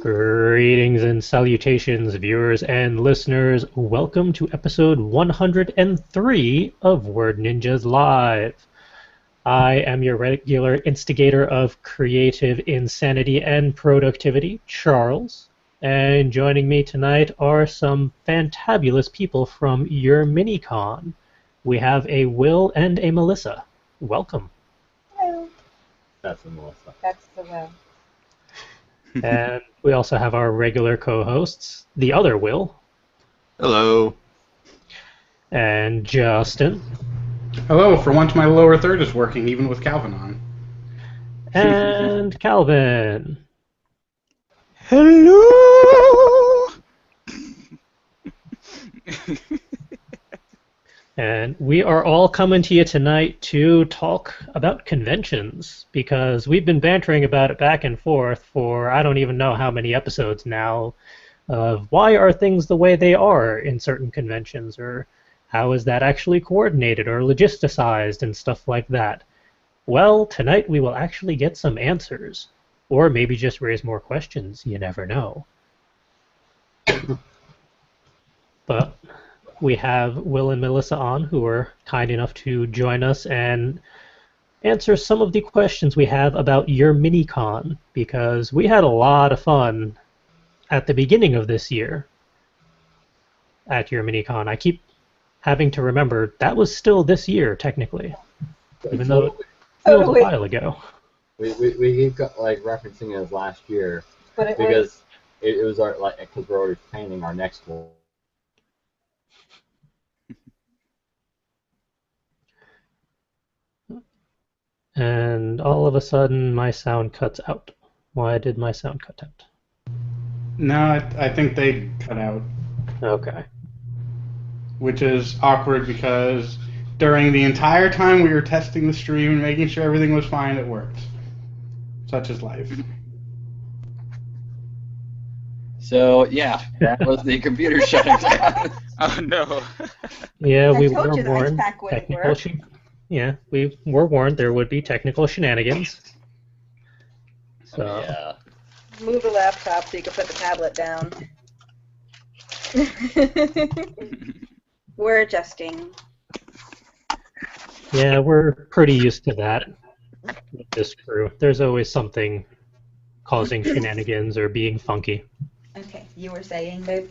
Greetings and salutations, viewers and listeners. Welcome to episode 103 of Word Ninjas Live. I am your regular instigator of creative insanity and productivity, Charles. And joining me tonight are some fantabulous people from YourMiniCon. We have a Will and a Melissa. Welcome. Hello. That's the Melissa. That's the Will. And we also have our regular co-hosts, the other Will. Hello. And Justin. Hello, for once my lower third is working, even with Calvin on. And Calvin. Hello. And we are all coming to you tonight to talk about conventions, because we've been bantering about it back and forth for I don't even know how many episodes now of why are things the way they are in certain conventions, or how is that actually coordinated or logisticized and stuff like that. Well, tonight we will actually get some answers, or maybe just raise more questions, you never know. But we have Will and Melissa on, who are kind enough to join us and answer some of the questions we have about YourMiniCon, because we had a lot of fun at the beginning of this year at YourMiniCon. I keep having to remember that was still this year, technically, even though it feels a while ago. We keep referencing it as last year, But it because it was our because we're already planning our next one. And all of a sudden, my sound cuts out. Why did my sound cut out? No, I think they cut out, Okay. which is awkward because during the entire time we were testing the stream and making sure everything was fine, it worked. Such is life. So, yeah, that was the computer shutting down. Oh no. Yeah, I we told were you the warned. ice pack wouldn't Technical work. Yeah, we were warned there would be technical shenanigans. So, Yeah. Move the laptop so you can put the tablet down. We're adjusting. yeah, we're pretty used to that with this crew. There's always something causing shenanigans or being funky. Okay, you were saying, babe?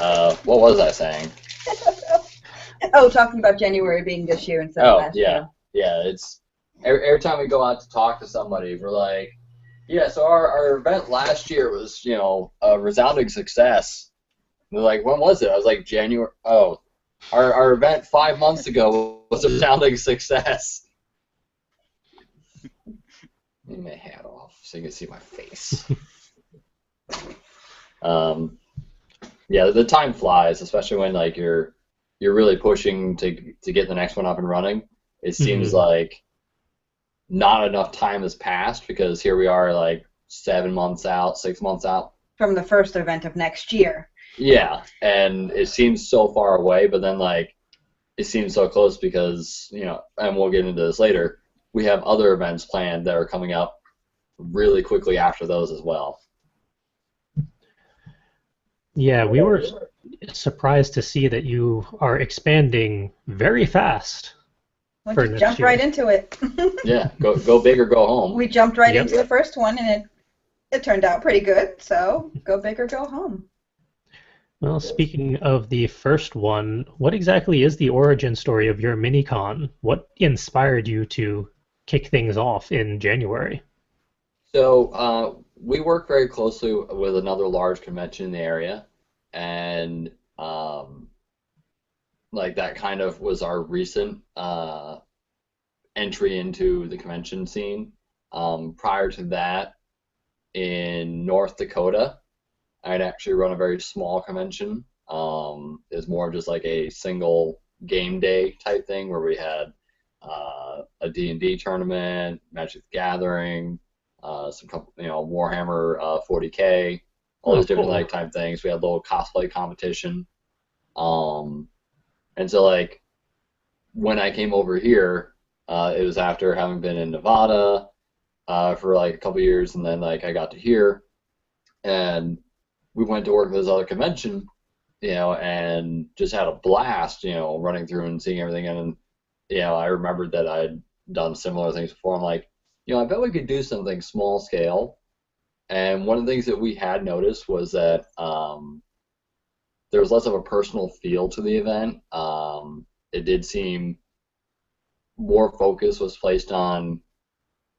What was I saying? Oh, talking about January being this year instead of Oh, last yeah. year. Yeah, it's every time we go out to talk to somebody, we're like, yeah, so our event last year was, a resounding success. And they're like, when was it? I was like, January. Oh, our event 5 months ago was a resounding success. Get my hat off so you can see my face. Yeah, the time flies, especially when you're really pushing to get the next one up and running. It seems like not enough time has passed, because here we are 7 months out, 6 months out. From the first event of next year. Yeah, and it seems so far away, but then it seems so close because, and we'll get into this later, we have other events planned that are coming up really quickly after those as well. Yeah, we were surprised to see that you are expanding very fast. We'll For just next jump year. right into it. Yeah, go big or go home. We jumped right Yep. into the first one, and it turned out pretty good, so go big or go home. Well, speaking of the first one, what exactly is the origin story of YourMiniCon? What inspired you to kick things off in January? So we work very closely with another large convention in the area, and that kind of was our recent entry into the convention scene. Prior to that, in North Dakota, I'd actually run a very small convention. It's more just like a single game day type thing where we had a D&D tournament, Magic the Gathering, Warhammer 40K, all these different cool. type things. We had a little cosplay competition. And so when I came over here, it was after having been in Nevada for like a couple years, and then like I got to here, and we went to work at this other convention, and just had a blast, running through and seeing everything. And I remembered that I'd done similar things before. I'm like, I bet we could do something small scale. And one of the things that we had noticed was that there was less of a personal feel to the event. It did seem more focus was placed on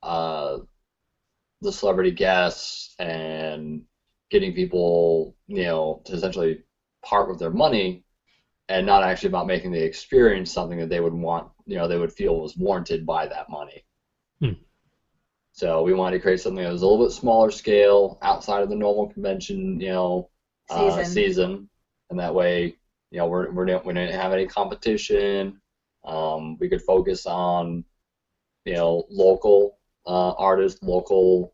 the celebrity guests and getting people, to essentially part with their money, and not actually about making the experience something that they would want, they would feel was warranted by that money. So we wanted to create something that was a little bit smaller scale, outside of the normal convention, season, and that way, we didn't have any competition. We could focus on, local artists, local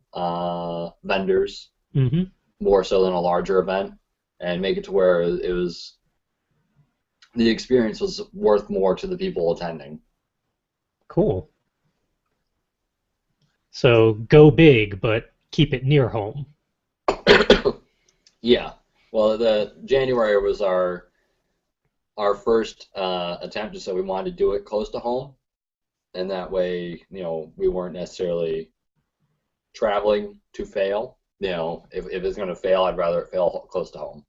vendors, more so than a larger event, and make it to where the experience was worth more to the people attending. Cool. So go big, but keep it near home. Yeah. Well, the January was our first attempt, so we wanted to do it close to home, and that way, we weren't necessarily traveling to fail. If it's going to fail, I'd rather it fail close to home.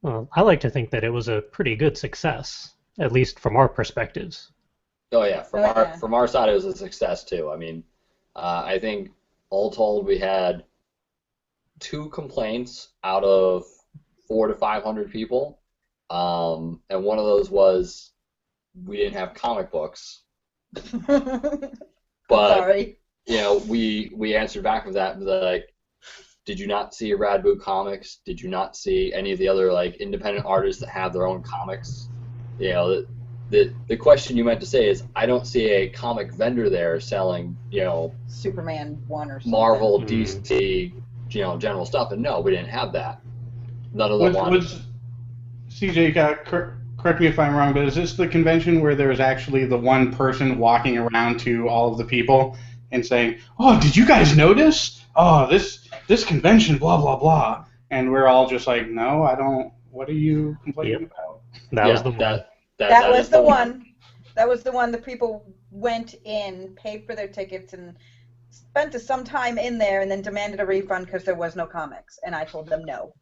Well, I like to think that it was a pretty good success, at least from our perspectives. Oh yeah, from our side, it was a success too. I mean, I think all told, we had 2 complaints out of 400 to 500 people, and one of those was we didn't have comic books. But Sorry. we answered back with that, like, did you not see Rad Boo Comics? Did you not see any of the other like independent artists that have their own comics? The question you meant to say is, I don't see a comic vendor there selling, Superman 1 or something. Marvel, DC, general stuff. And no, we didn't have that. None of them wanted. CJ, correct me if I'm wrong, but is this the convention where there's actually the one person walking around to all of the people and saying, "Oh, did you guys notice? Oh, this convention, blah blah blah," and we're all just like, "No, I don't. What are you complaining about?" That was the one. That was the one. That was the one. The people went in, paid for their tickets, and spent some time in there, and then demanded a refund because there was no comics. And I told them no.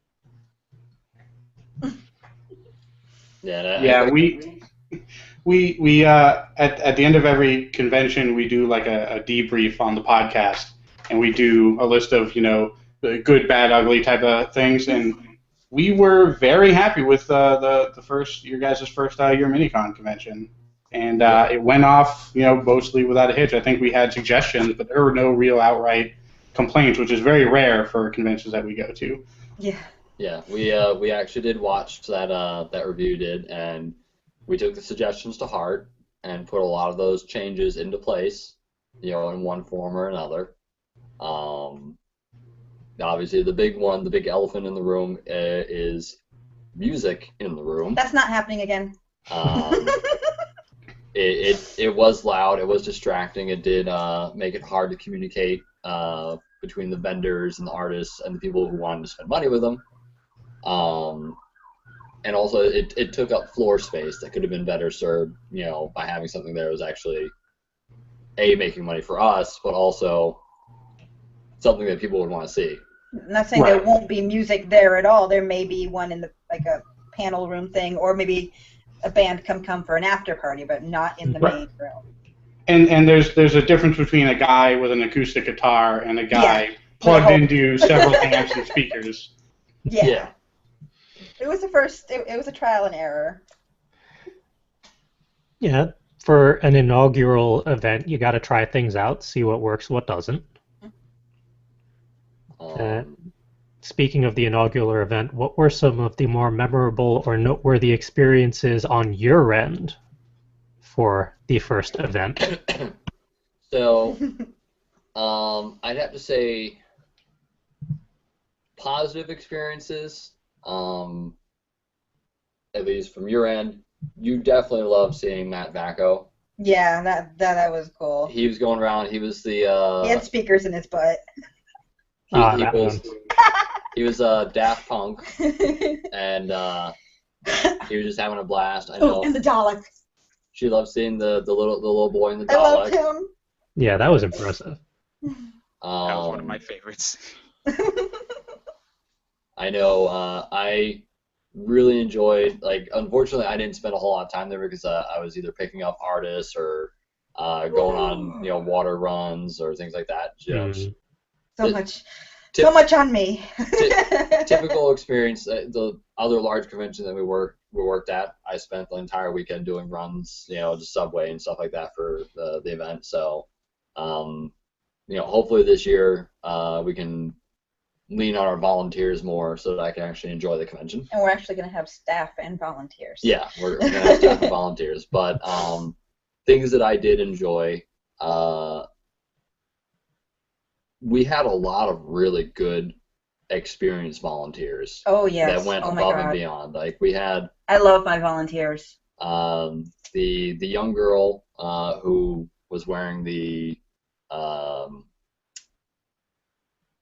Yeah, we at the end of every convention, we do like a debrief on the podcast, and we do a list of the good, bad, ugly type of things, and we were very happy with your guys' first YourMiniCon convention, and it went off mostly without a hitch. I think we had suggestions, but there were no real outright complaints, which is very rare for conventions that we go to. Yeah. Yeah, we actually did watch that review did, and we took the suggestions to heart and put a lot of those changes into place, in one form or another. Obviously, the big elephant in the room is music in the room. That's not happening again. It was loud. It was distracting. It did make it hard to communicate between the vendors and the artists and the people who wanted to spend money with them. And also, it took up floor space that could have been better served, by having something there that was actually making money for us, but also something that people would want to see. I'm not saying there won't be music there at all. There may be one in the a panel room thing, or maybe a band come for an after party, but not in the main room. And there's a difference between a guy with an acoustic guitar and a guy plugged into several amps and speakers. Yeah. It was it was a trial and error. Yeah, for an inaugural event, you got to try things out, see what works, what doesn't. Speaking of the inaugural event, what were some of the more memorable or noteworthy experiences on your end for the first event? So, I'd have to say positive experiences, at least from your end. You definitely love seeing Matt Vacco Yeah, that was cool. He was going around. He was He had speakers in his butt. he that was one. he was Daft Punk, and he was just having a blast. I Oh, know and the Dalek. she loved seeing the little boy in the I loved Dalek. him. Yeah, that was impressive. That was one of my favorites. I know I really enjoyed, like, unfortunately I didn't spend a whole lot of time there because I was either picking up artists or going on water runs or things like that. So much on me. Typical experience. The other large convention that we worked at, I spent the entire weekend doing runs, just subway and stuff like that for the event. So hopefully this year we can lean on our volunteers more so that I can actually enjoy the convention. And we're actually going to have staff and volunteers. Yeah, we're going to have staff and volunteers. But things that I did enjoy, we had a lot of really good experienced volunteers. Oh, yes. That went above and beyond. Like we had. I love my volunteers. The young girl who was wearing the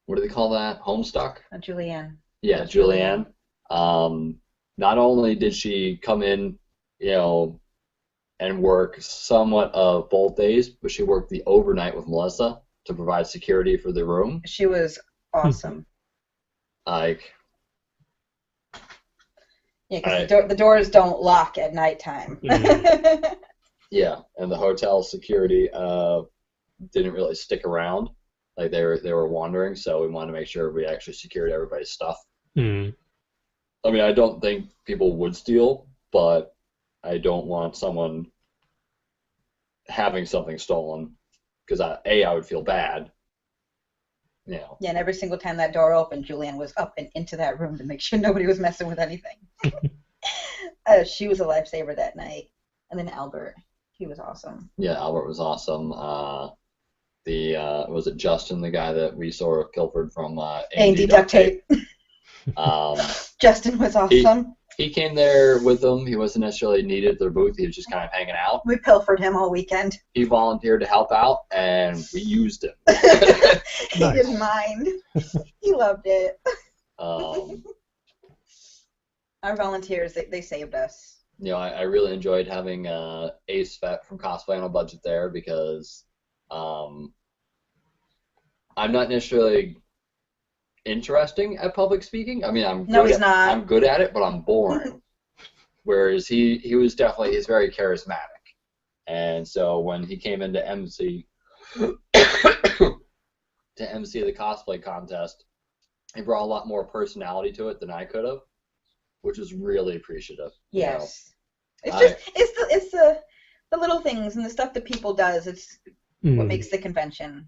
what do they call that? Homestuck? Julianne. Yeah, Julianne. Not only did she come in, and work somewhat of both days, but she worked the overnight with Melissa to provide security for the room. She was awesome. Like. Yeah, because the doors don't lock at nighttime. Mhm. Yeah, and the hotel security didn't really stick around. Like they were wandering, so we wanted to make sure we actually secured everybody's stuff. Mm. I mean, I don't think people would steal, but I don't want someone having something stolen because I would feel bad. Yeah, and every single time that door opened, Julianne was up and into that room to make sure nobody was messing with anything. She was a lifesaver that night. And then Albert, he was awesome. Yeah, Albert was awesome. Was it Justin, the guy that we sort of pilfered from A&D Duct Tape? Justin was awesome. He came there with them. He wasn't necessarily needed at their booth. He was just kind of hanging out. We pilfered him all weekend. He volunteered to help out, and we used him. He didn't mind. He loved it. Our volunteers, they saved us. I really enjoyed having Ace Vet from Cosplay on a Budget there because I'm not necessarily interesting at public speaking. I mean, I'm good at it, but I'm boring. Whereas he was definitely, he's very charismatic. And so when he came into MC the cosplay contest, he brought a lot more personality to it than I could have, which was really appreciative. Yes. It's the little things and the stuff that people does. It's what makes the convention.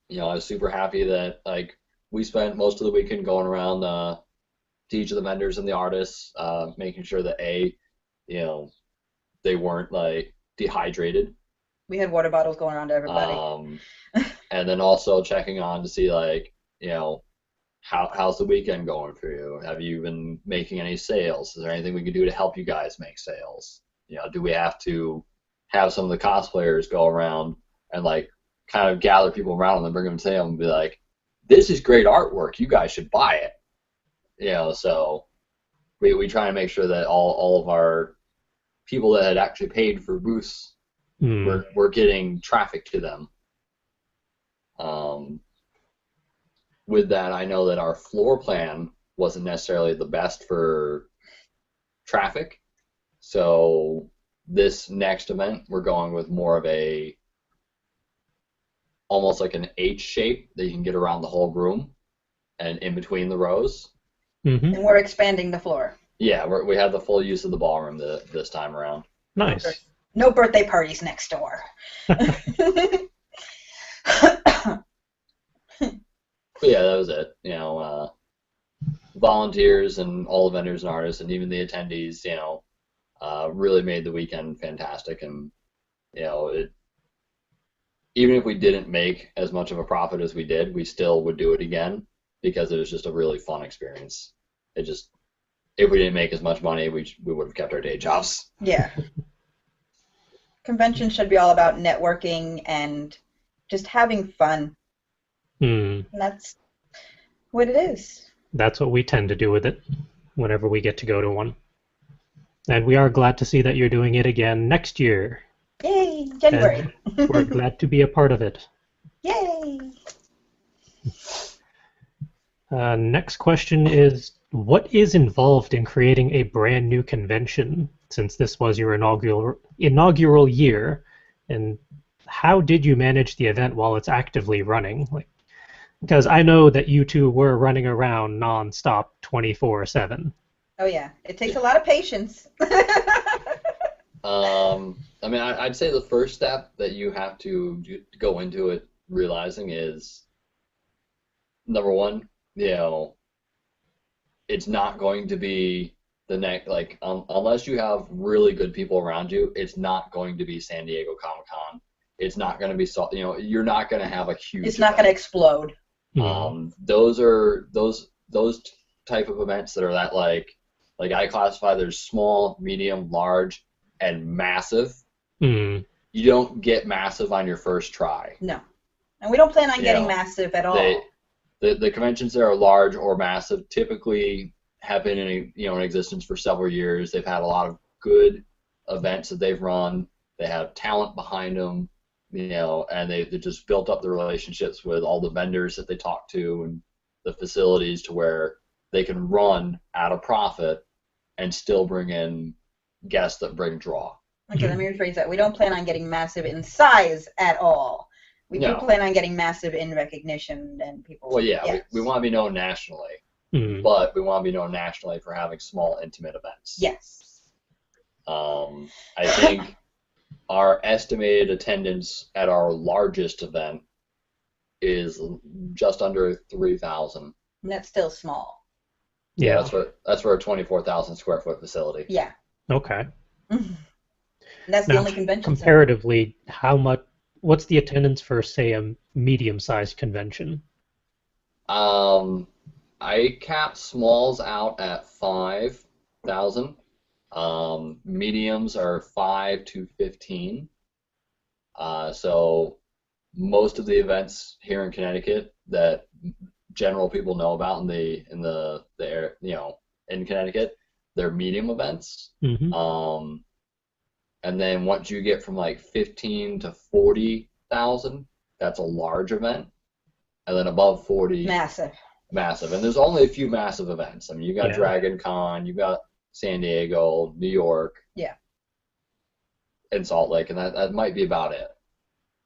I was super happy that we spent most of the weekend going around to each of the vendors and the artists, making sure that they weren't dehydrated. We had water bottles going around to everybody. And then also checking on to see how's the weekend going for you? Have you been making any sales? Is there anything we can do to help you guys make sales? Do we have to have some of the cosplayers go around and kind of gather people around them and bring them to them and be like, this is great artwork, you guys should buy it. So we try to make sure that all of our people that had actually paid for booths were getting traffic to them. With that, I know that our floor plan wasn't necessarily the best for traffic. So this next event, we're going with more of almost like an H shape that you can get around the whole room and in between the rows. Mm-hmm. And we're expanding the floor. Yeah, we have the full use of the ballroom this time around. Nice. No birthday parties next door. But yeah, that was it. Volunteers and all the vendors and artists and even the attendees, really made the weekend fantastic. And, even if we didn't make as much of a profit as we did, we still would do it again because it was just a really fun experience. If we didn't make as much money, we would have kept our day jobs. Yeah. Conventions should be all about networking and just having fun. Hmm. And that's what it is. That's what we tend to do with it whenever we get to go to one. And we are glad to see that you're doing it again next year. Yay, January. And we're glad to be a part of it. Yay. Next question is, what is involved in creating a brand new convention, since this was your inaugural year, and how did you manage the event while it's actively running? Because I know that you two were running around non-stop 24/7. Oh yeah, it takes a lot of patience. I mean, I'd say the first step that you have to go into it realizing is, number one, it's not going to be the next, unless you have really good people around you, it's not going to be San Diego Comic-Con. It's not going to be, you're not going to have a huge It's not going to explode. Those type of events that are that like I classify, there's small, medium, large, and massive. You don't get massive on your first try. No. And we don't plan on getting massive at all. The conventions that are large or massive typically have been in existence for several years. They've had a lot of good events that they've run. They have talent behind them, and they just built up the relationships with all the vendors that they talk to and the facilities to where they can run at a profit and still bring in guests that bring draw. Okay, let me rephrase that. We don't plan on getting massive in size at all. We do plan on getting massive in recognition and people. Well, yeah, we want to be known nationally, but we want to be known nationally for having small, intimate events. Yes. I think our estimated attendance at our largest event is just under 3,000. And that's still small. Yeah, that's for a 24,000 square foot facility. Yeah. Okay. And that's the only convention comparatively, what's the attendance for, say, a medium-sized convention? I cap smalls out at 5,000. Mediums are 5 to 15. So most of the events here in Connecticut that general people know about in Connecticut, they're medium events. And then once you get from 15 to 40,000, that's a large event. And then above 40, massive. And there's only a few massive events. I mean, you got Dragon Con, you got San Diego, New York, and Salt Lake, and that might be about it.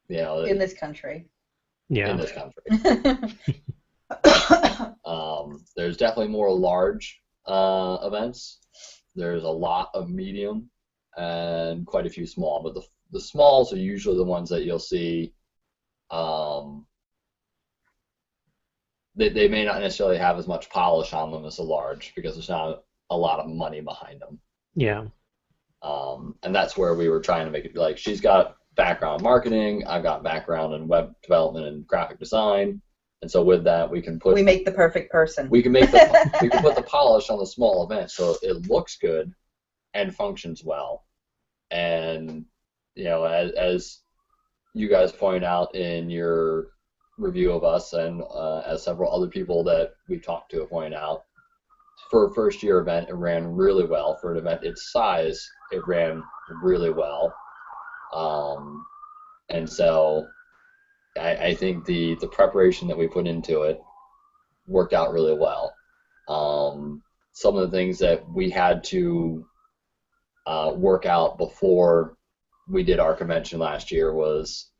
In this country. Yeah. In this country. There's definitely more large events. There's a lot of medium and quite a few small, but the smalls are usually the ones that you'll see. They may not necessarily have as much polish on them as the large because there's not a lot of money behind them. Yeah. And that's where we were trying to make it she's got background in marketing, I've got background in web development and graphic design, and so with that we make the perfect person. We can put the polish on the small event so it looks good and functions well. And as you guys point out in your review of us, and as several other people that we've talked to have pointed out, for a first year event it ran really well. For an event its size, it ran really well. And so I think the preparation that we put into it worked out really well. Some of the things that we had to work out before we did our convention last year was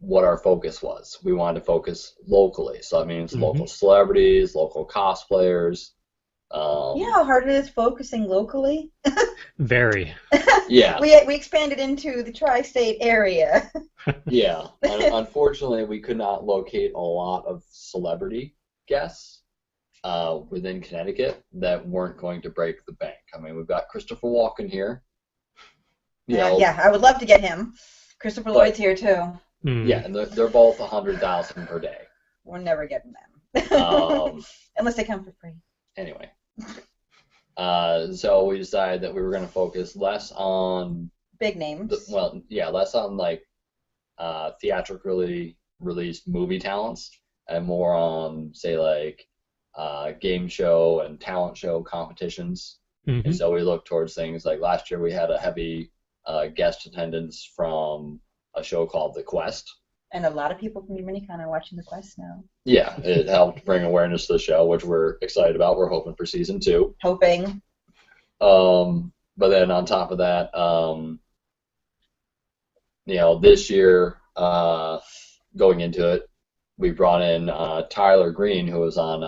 what our focus was. We wanted to focus locally, so that means local celebrities, local cosplayers. How hard it is focusing locally. Very. Yeah. We expanded into the tri-state area. Yeah. Unfortunately, we could not locate a lot of celebrity guests within Connecticut that weren't going to break the bank. I mean, we've got Christopher Walken here. Yeah, I would love to get him. Christopher Lloyd's here too. Yeah, and they're both 100,000 per day. We're never getting them. Unless they come for free. Anyway. So we decided that we were going to focus less on Big names. less on like theatrically released movie talents and more on, say, like game show and talent show competitions. Mm-hmm. And so we looked towards things like last year we had a heavy guest attendance from a show called The Quest. And a lot of people from YourMiniCon are watching The Quest now. Yeah, it helped bring awareness to the show, which we're excited about. We're hoping for season 2. Hoping. But then on top of that, this year, going into it, we brought in Tyler Green, who was on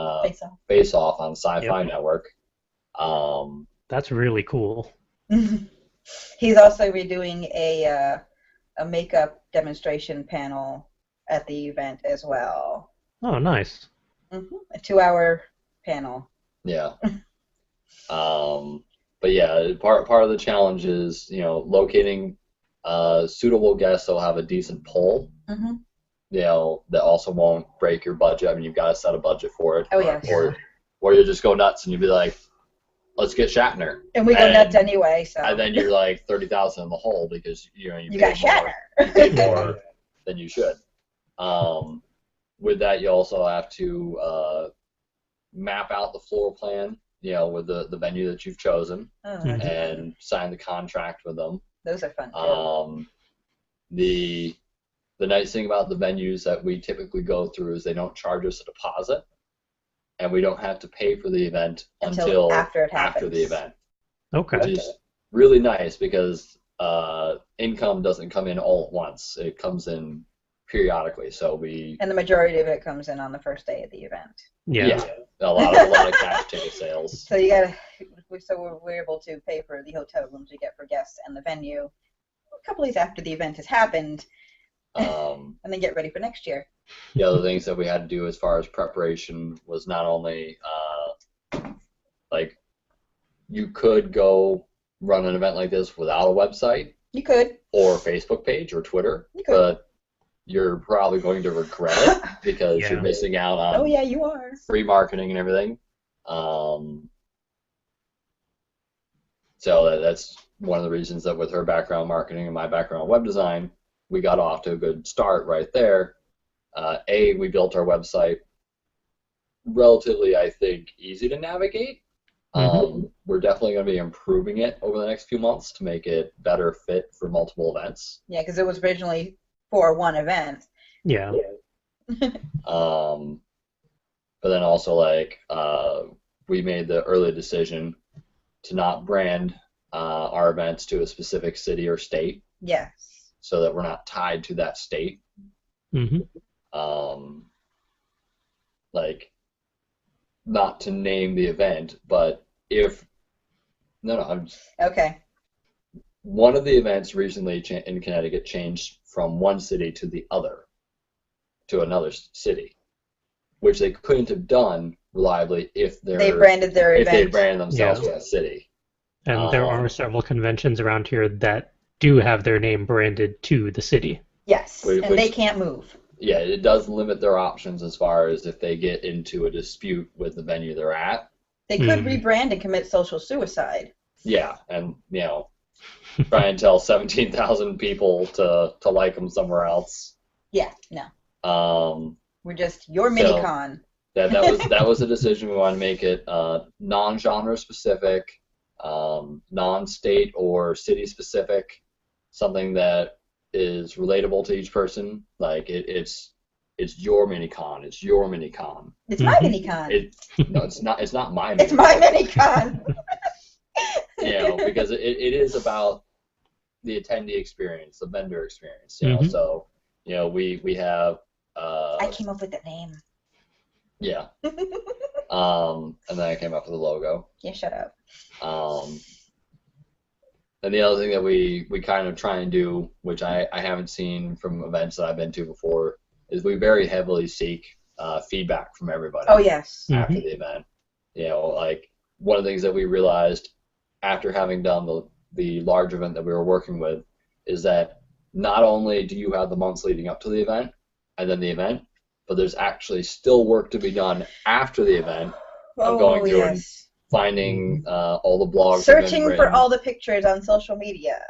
Face Off on Sci-Fi Network. That's really cool. He's also redoing a makeup demonstration panel at the event as well. Oh, nice. Mm-hmm. A 2-hour panel. Yeah. But yeah, part of the challenge is, locating suitable guests that'll have a decent pull. Mm-hmm. That also won't break your budget. I mean, you've got to set a budget for it. Oh, yes. Or you just go nuts and you'd be like, let's get Shatner. And we go nuts anyway, so. And then you're like 30,000 in the hole because you got Shatner. You pay more than you should. With that, you also have to map out the floor plan, with the venue that you've chosen, and sign the contract with them. Those are fun too. The nice thing about the venues that we typically go through is they don't charge us a deposit, and we don't have to pay for the event until after the event. Okay. Which is really nice because income doesn't come in all at once. It comes in periodically. And the majority of it comes in on the first day of the event. Yeah. A lot of cash ticket sales. So we're able to pay for the hotel rooms we get for guests and the venue a couple days after the event has happened, and then get ready for next year. The other things that we had to do as far as preparation was not only you could go run an event like this without a website. You could. Or Facebook page or Twitter. You could. But you're probably going to regret it because you're missing out on you are. free marketing and everything. So that's one of the reasons that with her background marketing and my background web design, we got off to a good start right there. We built our website relatively, I think, easy to navigate. We're definitely going to be improving it over the next few months to make it better fit for multiple events. Yeah, because it was originally for one event. Yeah. But then also, we made the early decision to not brand our events to a specific city or state. Yes. So that we're not tied to that state. Not to name the event, but okay. One of the events recently in Connecticut changed from one city to another city, which they couldn't have done reliably if they branded themselves to that city. And there are several conventions around here that do have their name branded to the city. Yes, and they can't move. Yeah, it does limit their options as far as if they get into a dispute with the venue they're at. They could rebrand and commit social suicide. Yeah, and, try and tell 17,000 people to like them somewhere else. Yeah, no. We're just YourMiniCon. That was a decision. We wanted to make it non-genre specific, non-state or city specific, something that is relatable to each person. It's YourMiniCon. It's YourMiniCon. It's my MiniCon. No, it's not. It's not my. It's my MiniCon. Because it is about the attendee experience, the vendor experience. So we have. I came up with that name. Yeah. And then I came up with the logo. Yeah, shut up. And the other thing that we kind of try and do, which I haven't seen from events that I've been to before, is we very heavily seek feedback from everybody. Oh, yes. After the event. One of the things that we realized after having done the large event that we were working with is that not only do you have the months leading up to the event and then the event, but there's actually still work to be done after the event of going through and finding all the blogs. Searching for all the pictures on social media.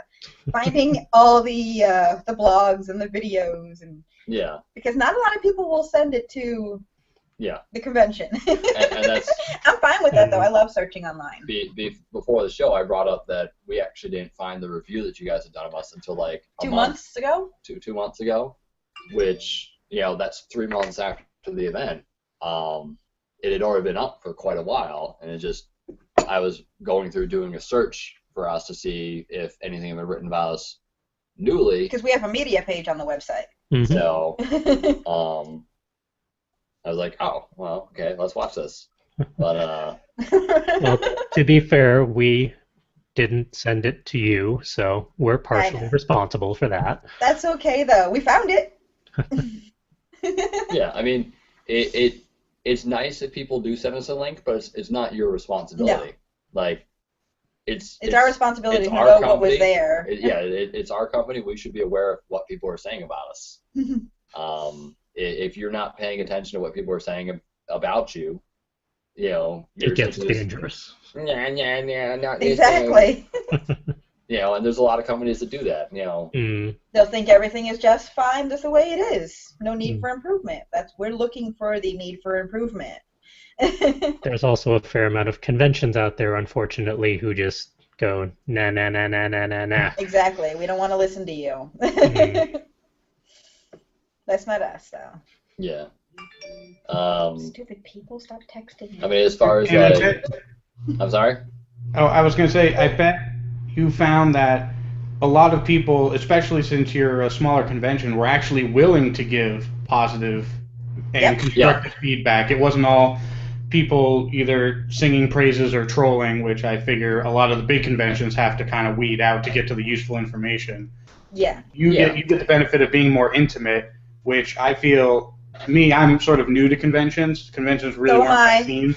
Finding all the blogs and the videos. Yeah. Because not a lot of people will send it to the convention. And that's... I'm fine with that, though. I love searching online. Before the show, I brought up that we actually didn't find the review that you guys had done of us until like 2 months ago? Two months ago, which, that's 3 months after the event. It had already been up for quite a while, and I was going through doing a search for us to see if anything had been written about us newly. Because we have a media page on the website. Mm-hmm. So, I was like, oh, well, okay, let's watch this. But, well, to be fair, we didn't send it to you, so we're partially responsible for that. That's okay, though. We found it. Yeah, I mean, it's nice if people do send us a link, but it's not your responsibility. No. Like, it's our responsibility to know what was there. It's our company. We should be aware of what people are saying about us. If you're not paying attention to what people are saying about you, it gets dangerous. Not exactly. And there's a lot of companies that do that. They'll think everything is just fine just the way it is. No need for improvement. We're looking for the need for improvement. There's also a fair amount of conventions out there, unfortunately, who just go nah nah nah nah nah nah nah. Exactly. We don't want to listen to you. That's not us, though. Yeah. Stupid people, stop texting me. I mean, as far as I'm sorry. Oh, I was going to say, I bet you found that a lot of people, especially since you're a smaller convention, were actually willing to give positive and constructive feedback. It wasn't all people either singing praises or trolling, which I figure a lot of the big conventions have to kind of weed out to get to the useful information. Yeah. You get the benefit of being more intimate, which I feel, I'm sort of new to conventions. Conventions really aren't my scene.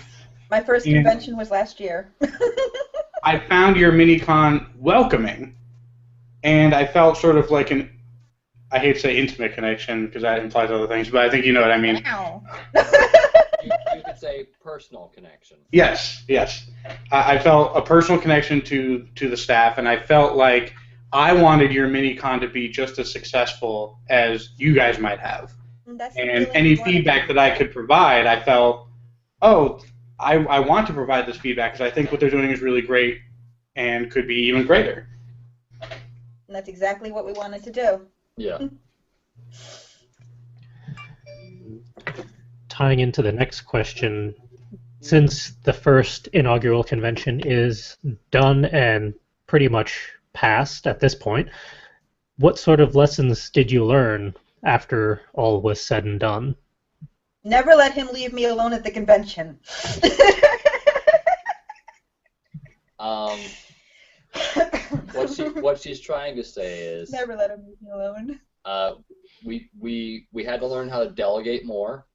My first convention was last year. I found YourMiniCon welcoming, and I felt sort of like I hate to say intimate connection because that implies other things, but I think you know what I mean. Wow. You could say personal connection. Yes. I felt a personal connection to the staff, and I felt like I wanted YourMiniCon to be just as successful as you guys might have. And any feedback that I could provide, I felt, I want to provide this feedback because I think what they're doing is really great and could be even greater. And that's exactly what we wanted to do. Yeah. Tying into the next question, since the first inaugural convention is done and pretty much past at this point, what sort of lessons did you learn after all was said and done? Never let him leave me alone at the convention. What she's trying to say is never let him leave me alone. We had to learn how to delegate more,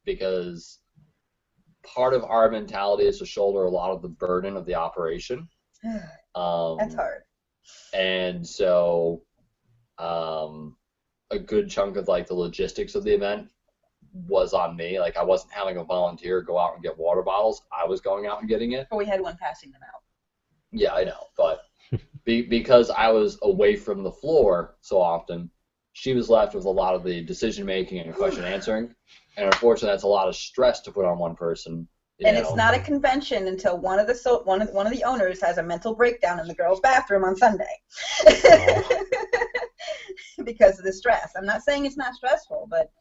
because part of our mentality is to shoulder a lot of the burden of the operation. That's hard. And so, a good chunk of like the logistics of the event was on me. Like, I wasn't having a volunteer go out and get water bottles. I was going out and getting it. But we had one passing them out. Yeah, I know. But because I was away from the floor so often, she was left with a lot of the decision making and question answering. And unfortunately, that's a lot of stress to put on one person. And it's not a convention until one of the owners has a mental breakdown in the girls' bathroom on Sunday. Because of the stress. I'm not saying it's not stressful, but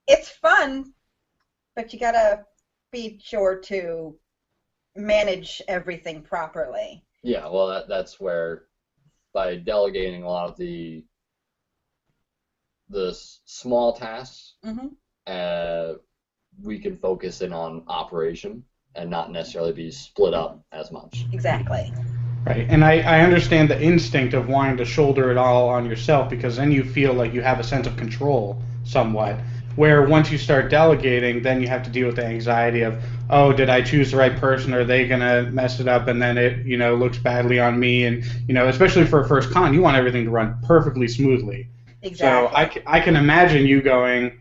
it's fun, but you gotta be sure to manage everything properly. Yeah, well, that's where, by delegating a lot of the small tasks, we can focus in on operation and not necessarily be split up as much. Exactly. Right, and I understand the instinct of wanting to shoulder it all on yourself because then you feel like you have a sense of control somewhat. Where once you start delegating, then you have to deal with the anxiety of, oh, did I choose the right person? Are they going to mess it up? And then it, looks badly on me. And, especially for a first con, you want everything to run perfectly smoothly. Exactly. So I can imagine you going,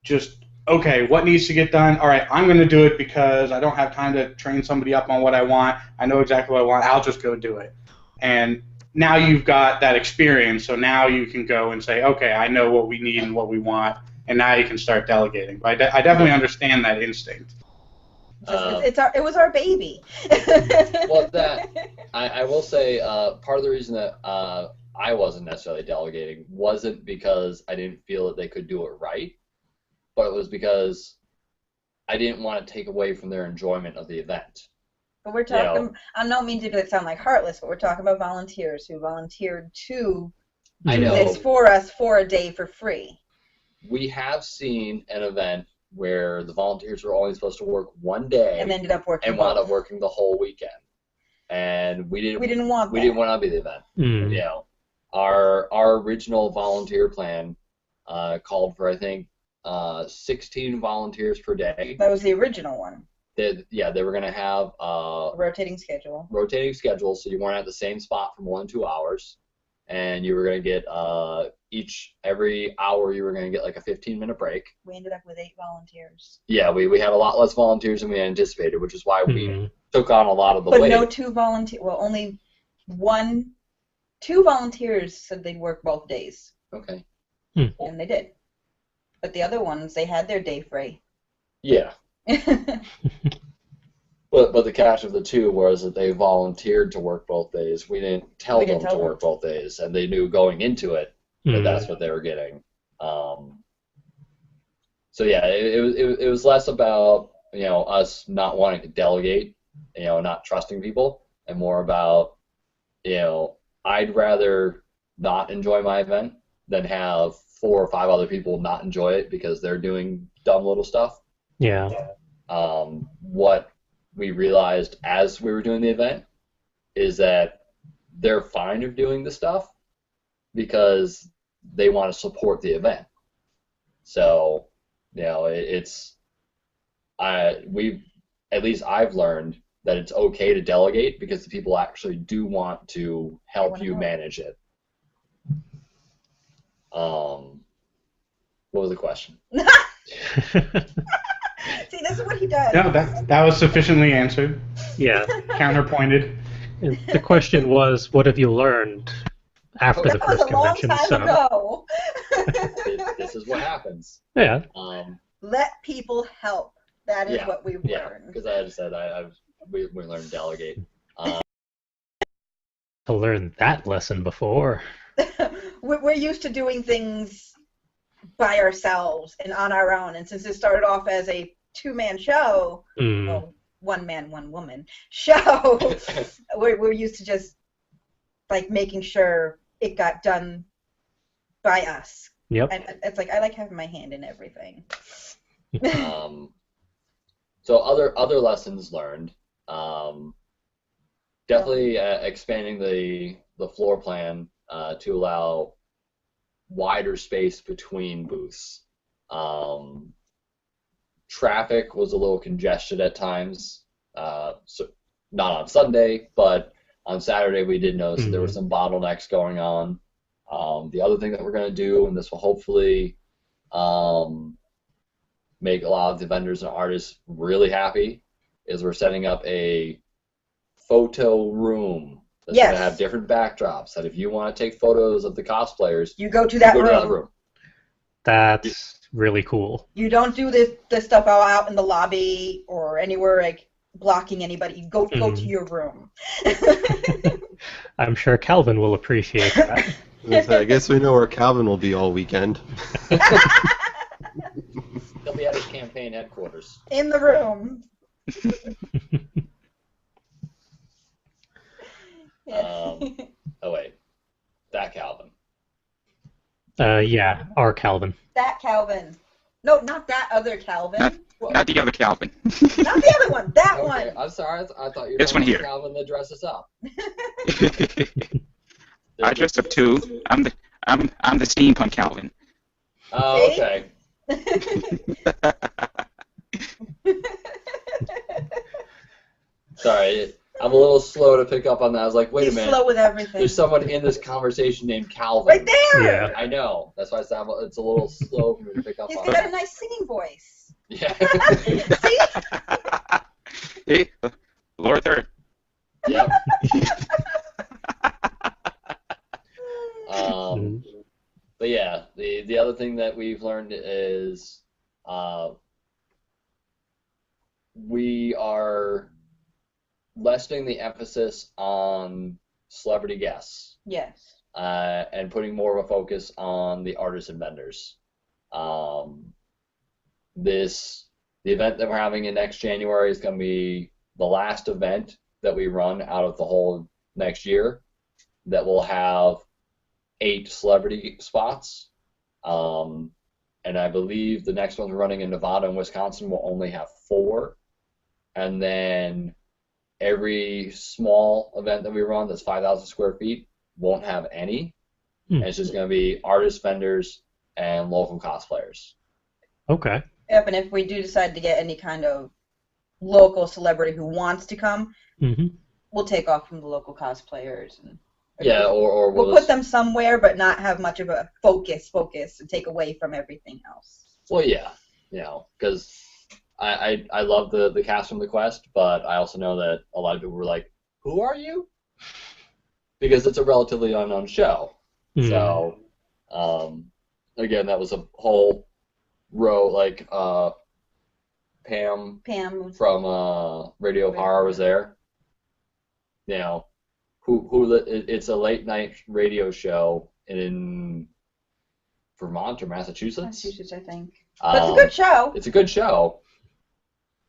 just okay, what needs to get done? All right, I'm going to do it because I don't have time to train somebody up on what I want. I know exactly what I want. I'll just go do it. And now you've got that experience, so now you can go and say, okay, I know what we need and what we want, and now you can start delegating. But I definitely understand that instinct. It was our baby. Well, I will say part of the reason that I wasn't necessarily delegating wasn't because I didn't feel that they could do it right, but it was because I didn't want to take away from their enjoyment of the event. But we're talking, I don't mean to sound like heartless, but we're talking about volunteers who volunteered to do this for us for a day for free. We have seen an event where the volunteers were only supposed to work one day and ended up working and wound up working the whole weekend. And we didn't want to be the event. You know, our original volunteer plan called for, I think, 16 volunteers per day. That was the original one. They were going to have a rotating schedule. So you weren't at the same spot for more than 2 hours, and you were going to get every hour you were going to get like a 15-minute break. We ended up with 8 volunteers. Yeah, we had a lot less volunteers than we anticipated, which is why we took on a lot of the weight. But no 2 volunteers. Well, only 2 volunteers said they'd work both days. Okay. And they did. But the other ones, they had their day free. Yeah. But the catch of the 2 was that they volunteered to work both days. We didn't tell them to work both days, and they knew going into it that that's what they were getting. So yeah, it was less about us not wanting to delegate, not trusting people, and more about I'd rather not enjoy my event than have 4 or 5 other people not enjoy it because they're doing dumb little stuff. Yeah. What we realized as we were doing the event is that they're fine with doing the stuff because they want to support the event. So, at least I've learned that it's okay to delegate because the people actually do want to help you manage it. What was the question? See, this is what he does. No, that was sufficiently answered. Yeah. Counterpointed. And the question was, what have you learned after the first convention? That was a long time ago. This is what happens. Yeah. Let people help. That is what we've learned. Yeah, because I just said we learned to delegate. To learn that lesson before. We're used to doing things by ourselves and on our own, and since it started off as a 2-man show, well, 1 man, 1 woman show, we're used to just like making sure it got done by us. Yep. And it's like I like having my hand in everything. So other lessons learned. Definitely expanding the floor plan to allow wider space between booths. Traffic was a little congested at times, so not on Sunday, but on Saturday we did notice that there were some bottlenecks going on. The other thing that we're going to do, and this will hopefully make a lot of the vendors and artists really happy, is we're setting up a photo room that's going to have different backdrops, that if you want to take photos of the cosplayers, you go to that room. That's really cool. You don't do this stuff out in the lobby or anywhere like blocking anybody. You go to your room. I'm sure Calvin will appreciate that. I guess we know where Calvin will be all weekend. He'll be at his campaign headquarters. In the room. Oh wait, that Calvin. Yeah, our Calvin. That Calvin. No, not that other Calvin. Not the other Calvin. Not the other one. That one. I'm sorry. I thought you were This one here. Calvin that dresses up. I dress up too. I'm the steampunk Calvin. Oh, okay. Sorry, I'm a little slow to pick up on that. I was like, wait a minute. Slow with everything. There's someone in this conversation named Calvin. Right there. Yeah. I know. That's why I said it's a little slow for me to pick up on. He's got a nice singing voice. Yeah. See? Hey, lower third. Yep. Mhm. But yeah, the other thing that we've learned is we are lessening the emphasis on celebrity guests Yes. and putting more of a focus on the artists and vendors. Um, the event that we're having in next January is going to be the last event that we run out of the whole next year that will have 8 celebrity spots. And I believe the next ones we're running in Nevada and Wisconsin will only have 4. And then every small event that we run that's 5,000 square feet won't have any. Hmm. And it's just going to be artists, vendors, and local cosplayers. Okay. Yep, and if we do decide to get any kind of local celebrity who wants to come, Hmm. we'll take off from the local cosplayers. And Yeah, or we'll we'll put just, them somewhere, but not have much of a focus and take away from everything else. well, yeah, because I love the cast from the Quest, but I also know that a lot of people were like, "Who are you?" Because it's a relatively unknown show. Hmm. So, again, that was a whole row. Like Pam Pam. from Radio Horror was there. You know, it's a late night radio show in Vermont or Massachusetts. Massachusetts, I think. But it's a good show. It's a good show.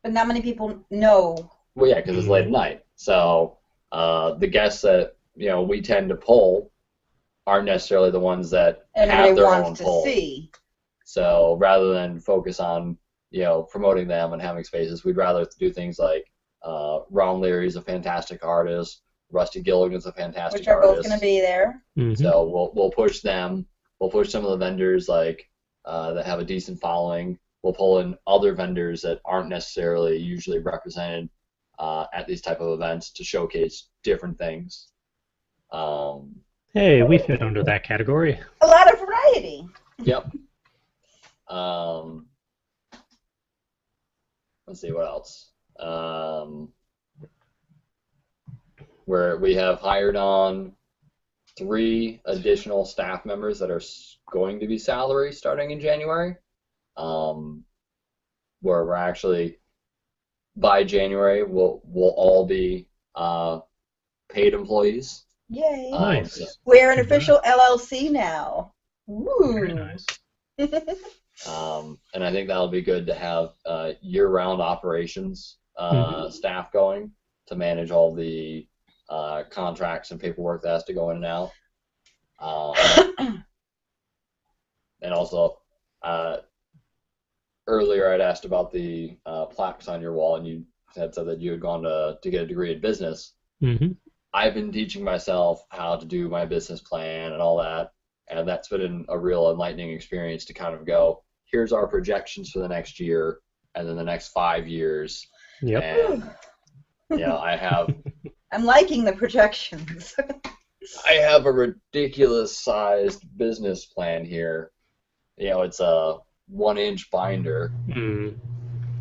But not many people know. Well, yeah, because it's late at night. So the guests that we tend to pull aren't necessarily the ones that Everybody have their own wants to pull. see. So rather than focus on promoting them and having spaces, we'd rather do things like Ron Leary's a fantastic artist, Rusty Gilligan's a fantastic Which are artist. both going to be there. Mhm. So we'll push them. We'll push some of the vendors like that have a decent following. We'll pull in other vendors that aren't necessarily usually represented at these type of events to showcase different things. Hey, we fit under that category. A lot of variety. Yep. Let's see what else. Where we have hired on 3 additional staff members that are going to be salary starting in January. Where we're actually by January we'll all be paid employees. Yay. Nice. We're an official LLC now. Woo. Very nice. And I think that'll be good to have year-round operations staff going to manage all the contracts and paperwork that has to go in and out. And also, earlier I'd asked about the plaques on your wall, and you had said that you had gone to get a degree in business. Mm-hmm. I've been teaching myself how to do my business plan and all that, and that's been a real enlightening experience to kind of go, here's our projections for the next year, and then the next 5 years. Yep. And I have I'm liking the projections. I have a ridiculous sized business plan here. It's a 1-inch binder. Mm.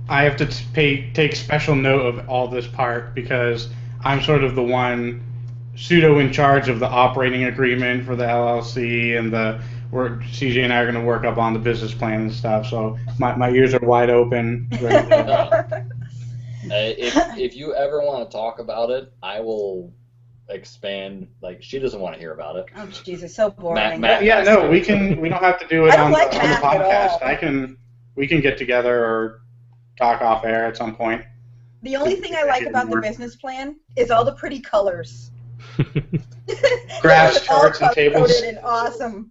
I have to take special note of all this part because I'm sort of the one pseudo in charge of the operating agreement for the LLC and CJ and I are going to work up on the business plan and stuff. So my ears are wide open. Ready to- If you ever want to talk about it, I will expand. Like, she doesn't want to hear about it. Oh, Jesus, so boring. Matt- Yeah, no, we don't have to do it I don't on like the math at podcast. all. We can get together or talk off air at some point. The only thing I like about the business plan is all the pretty colors. Graphs, It's all charts, and tables. color-coded and awesome.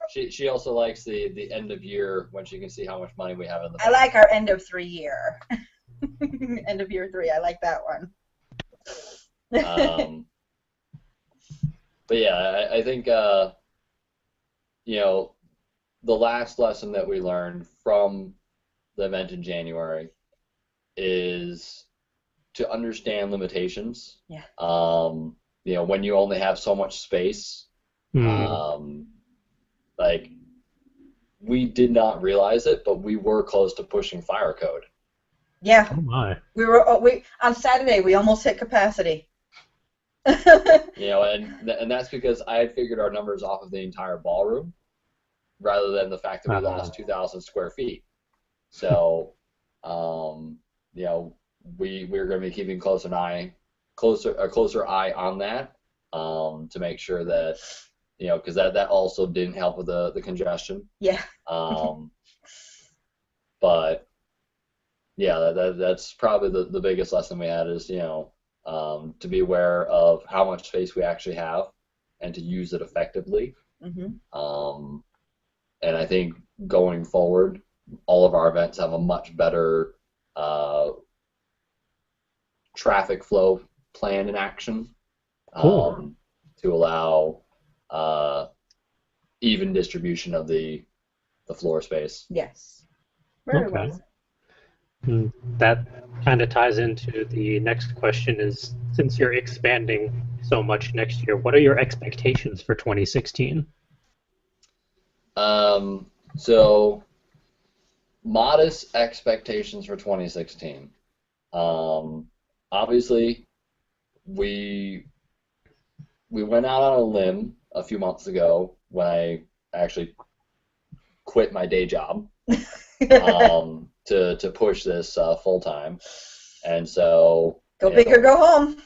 She also likes the end of year when she can see how much money we have in the I bank. like our end of 3 year. End of year 3. I like that one. But yeah, I think the last lesson that we learned from the event in January is to understand limitations. Yeah. When you only have so much space, Mm. like we did not realize it, but we were close to pushing fire code. Yeah. Oh my. We on Saturday we almost hit capacity. You know, and that's because I had figured our numbers off of the entire ballroom, rather than the fact that we lost 2,000 square feet. So, you know, we're going to be keeping a closer eye on that, to make sure that, you know, because that also didn't help with the congestion. Yeah. But yeah, that's probably the biggest lesson we had is, you know, to be aware of how much space we actually have and to use it effectively. Mm-hmm. And I think going forward, all of our events have a much better traffic flow plan in action, Cool. to allow even distribution of the floor space. Yes. Very Okay. well. And that kind of ties into the next question is, since you're expanding so much next year, what are your expectations for 2016? So modest expectations for 2016. Obviously, we went out on a limb a few months ago when I actually quit my day job to push this full time, and so Go big or go home.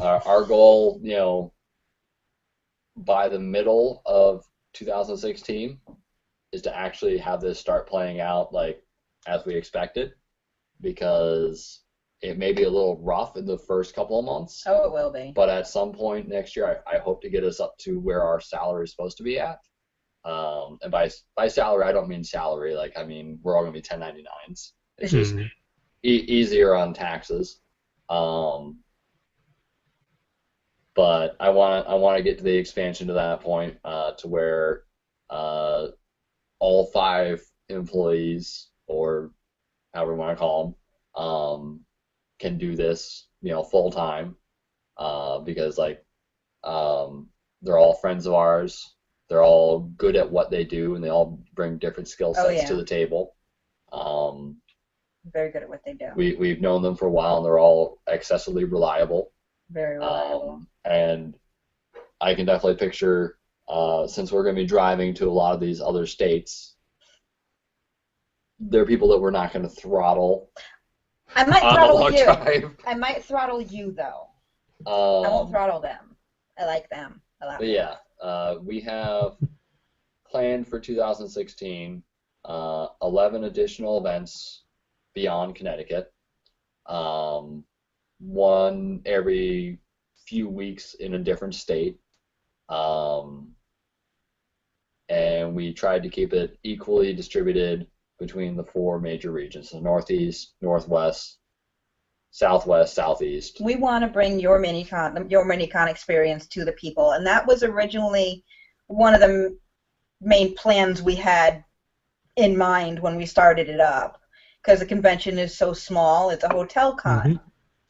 our goal, you know, by the middle of 2016 is to actually have this start playing out like as we expected, because it may be a little rough in the first couple of months. Oh, it will be. But at some point next year, I hope to get us up to where our salary is supposed to be at. And by salary, I don't mean salary. Like, I mean, we're all going to be 1099s. It's just easier on taxes. But I want to get to the expansion to that point, to where all 5 employees, or however you want to call them, can do this, you know, full time, because like they're all friends of ours. They're all good at what they do, and they all bring different skill sets to the table. Very good at what they do. We've known them for a while, and they're all excessively reliable. Very reliable. And I can definitely picture, since we're going to be driving to a lot of these other states, there are people that we're not going to throttle. I might throttle you. Drive. I might throttle you though. I won't throttle them. I like them a lot. But yeah, we have planned for 2016 11 additional events beyond Connecticut. One every few weeks in a different state. And we tried to keep it equally distributed between the 4 major regions: the Northeast, Northwest, Southwest, Southeast. We want to bring YourMiniCon experience to the people, and that was originally one of the main plans we had in mind when we started it up, because the convention is so small. It's a hotel con,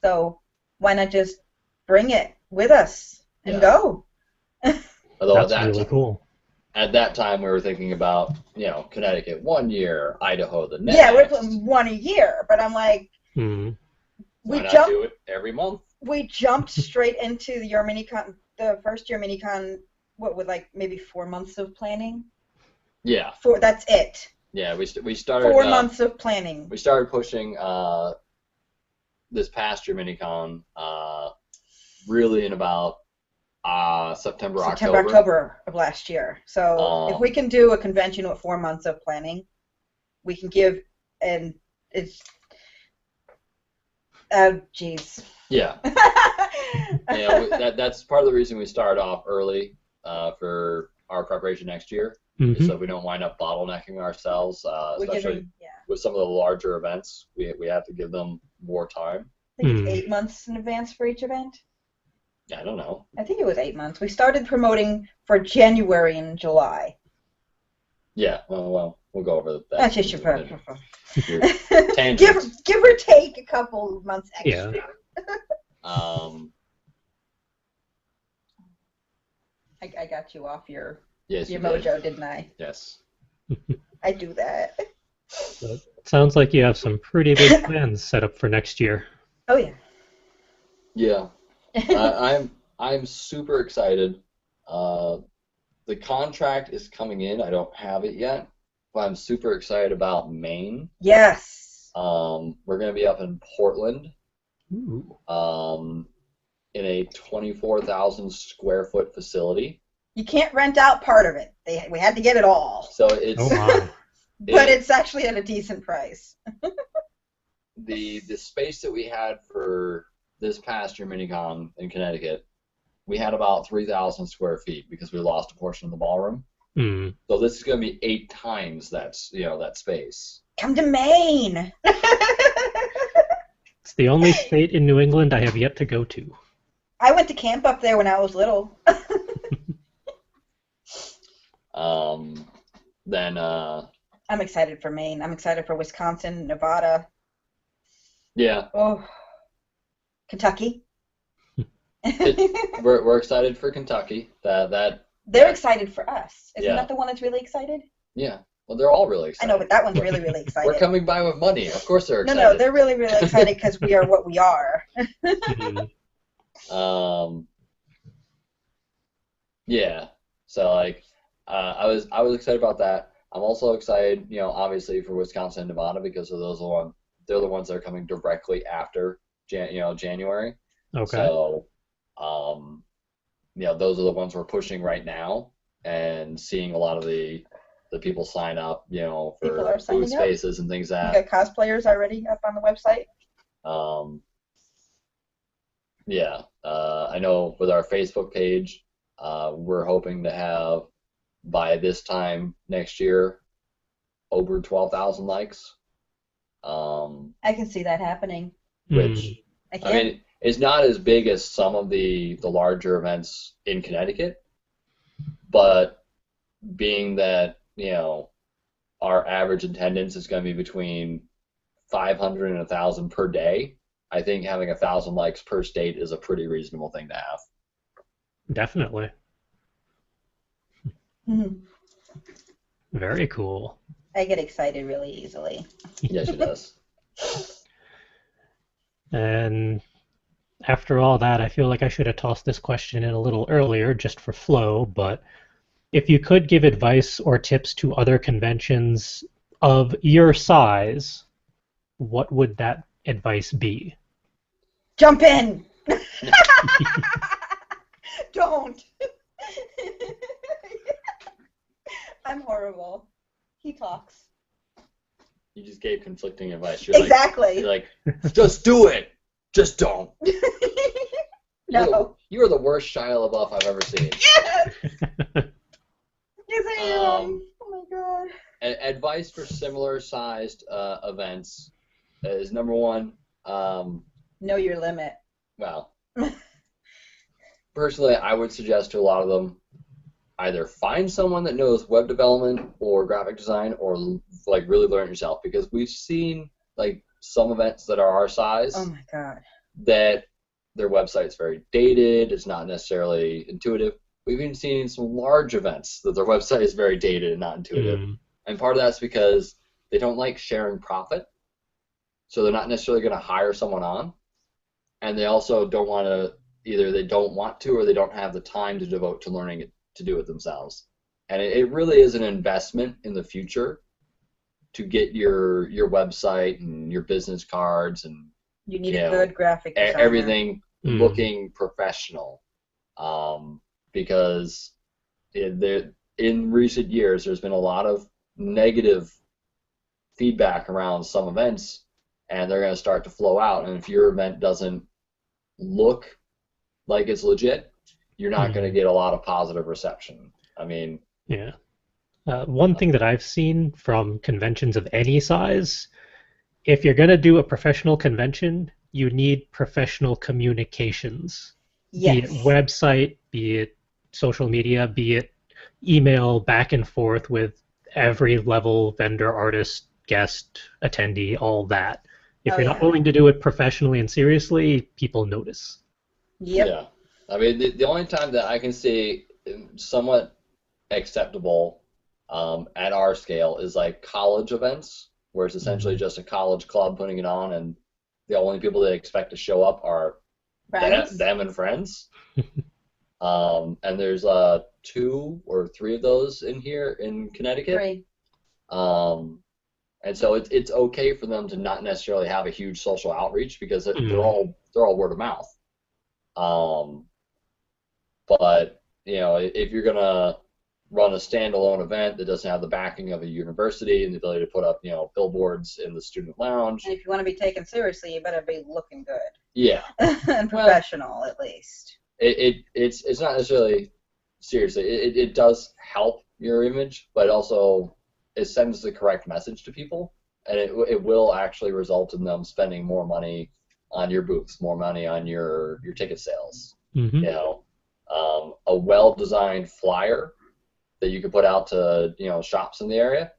so why not just bring it with us and go? Although That's really cool. At that time, we were thinking about, you know, Connecticut one year, Idaho the next. Yeah, we're putting one a year, but I'm like, why not do it every month? We jumped straight into the YourMiniCon, the first YourMiniCon, what, with like maybe 4 months of planning? Yeah. That's it. Yeah, we started 4 months of planning. We started pushing this past YourMiniCon really in about September, October of last year. So if we can do a convention with 4 months of planning, we can give, and it's, geez. Yeah. You know, that's part of the reason we started off early for our preparation next year, so we don't wind up bottlenecking ourselves, especially with some of the larger events. We have to give them more time. I think it's 8 months in advance for each event. I don't know. I think it was 8 months. We started promoting for January and July. Yeah, well, we'll go over that. That's just your tangent. Give or take a couple of months extra. Yeah. I got you off your yes, mojo, didn't I? Yes. I do that. But it sounds like you have some pretty big plans set up for next year. Oh yeah. Yeah, I'm super excited. The contract is coming in. I don't have it yet, but I'm super excited about Maine. Yes. We're gonna be up in Portland, Ooh. in a 24,000 square foot facility. You can't rent out part of it. We had to get it all. So it's Oh my. But it's actually at a decent price. the space that we had for this past YourMiniCon in Connecticut. We had about 3,000 square feet because we lost a portion of the ballroom. Mm. So this is going to be 8 times that space. Come to Maine. It's the only state in New England I have yet to go to. I went to camp up there when I was little. Then I'm excited for Maine. I'm excited for Wisconsin, Nevada. yeah, Oh, Kentucky. we're excited for Kentucky. They're excited for us. Isn't Yeah. that the one that's really excited? Yeah. Well, they're all really I excited. know, but that one's really, really excited. We're coming by with money. Of course they're No, excited. no, they're really, really excited because we are what we are. Mm. Yeah. So like, I was excited about that. I'm also excited, obviously for Wisconsin and Nevada because of they're the ones that are coming directly after January. Okay. So, those are the ones we're pushing right now and seeing a lot of the people sign up, People for are signing food up. spaces and things We that. got cosplayers already up on the website. Yeah. I know with our Facebook page, we're hoping to have by this time next year over 12,000 likes. I can see that happening. Which I I can. mean, it's not as big as some of the larger events in Connecticut, but being that, our average attendance is going to be between 500 and 1,000 per day, I think having 1,000 likes per state is a pretty reasonable thing to have. Definitely. Mhm. Very cool. I get excited really easily. Yes, it does. And after all that, I feel like I should have tossed this question in a little earlier just for flow, but if you could give advice or tips to other conventions of your size, what would that advice be? Jump in! Don't! I'm horrible. He talks. You just gave conflicting advice. You're Exactly. like, just do it. Just don't. No. You are the worst Shia LaBeouf I've ever seen. Yes! Yes, I am. Oh my god. Advice for similar sized events is number one. Know your limit. Well, personally, I would suggest to a lot of them either find someone that knows web development or graphic design, or like really learn it yourself, because we've seen like some events that are our size Oh my god. that their website's very dated. It's not necessarily intuitive. We've even seen some large events that their website is very dated and not intuitive. And part of that's because they don't like sharing profit. So they're not necessarily going to hire someone on. And they also don't want to, either they don't want to or they don't have the time to devote to learning it, to do it themselves. And it really is an investment in the future to get your website and your business cards and You need a good graphic designer. everything looking professional. Because in recent years, there's been a lot of negative feedback around some events, and they're going to start to flow out. And if your event doesn't look like it's legit, you're not going to get a lot of positive reception. I mean, yeah. One thing that I've seen from conventions of any size, if you're going to do a professional convention, you need professional communications. Yes. Be it website, be it social media, be it email back and forth with every level, vendor, artist, guest, attendee, all that. If you're not willing to do it professionally and seriously, people notice. Yep. yeah. I mean, the only time that I can see somewhat acceptable at our scale is like college events, where it's essentially just a college club putting it on, and the only people they expect to show up are Friends? them and friends. And there's 2 or 3 of those in here in Connecticut. 3. And so it's okay for them to not necessarily have a huge social outreach because they're all word of mouth. But if you're gonna run a standalone event that doesn't have the backing of a university and the ability to put up billboards in the student lounge, And if you want to be taken seriously, you better be looking good. yeah, And professional, at least. it's not necessarily seriously. It does help your image, but also it sends the correct message to people, and it will actually result in them spending more money on your booths, more money on your ticket sales. Mm-hmm. A well-designed flyer that you could put out to shops in the area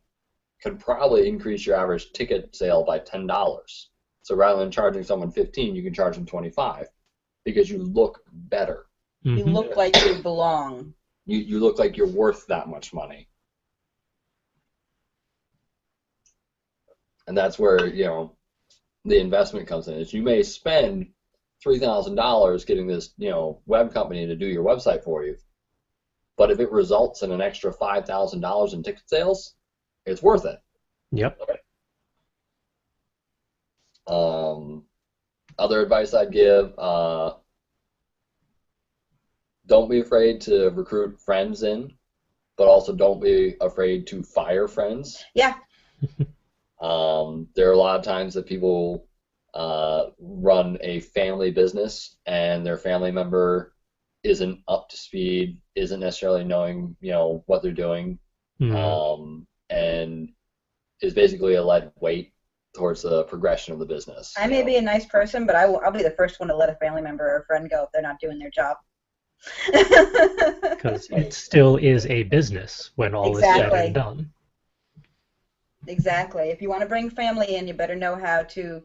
could probably increase your average ticket sale by $10. So rather than charging someone $15, you can charge them $25 because you look better. Mm-hmm. You look like you belong. You look like you're worth that much money. And that's where, the investment comes in. Is you may spend $3,000 getting this, web company to do your website for you, but if it results in an extra $5,000 in ticket sales, it's worth it. Yep. Other advice I'd give, don't be afraid to recruit friends in, but also don't be afraid to fire friends. Yeah. There are a lot of times that people run a family business and their family member isn't up to speed, isn't necessarily knowing, what they're doing, and is basically a lead weight towards the progression of the business. I may be a nice person, but I'll be the first one to let a family member or a friend go if they're not doing their job. Because it still is a business when all is said Exactly. and done. Exactly. If you want to bring family in, you better know how to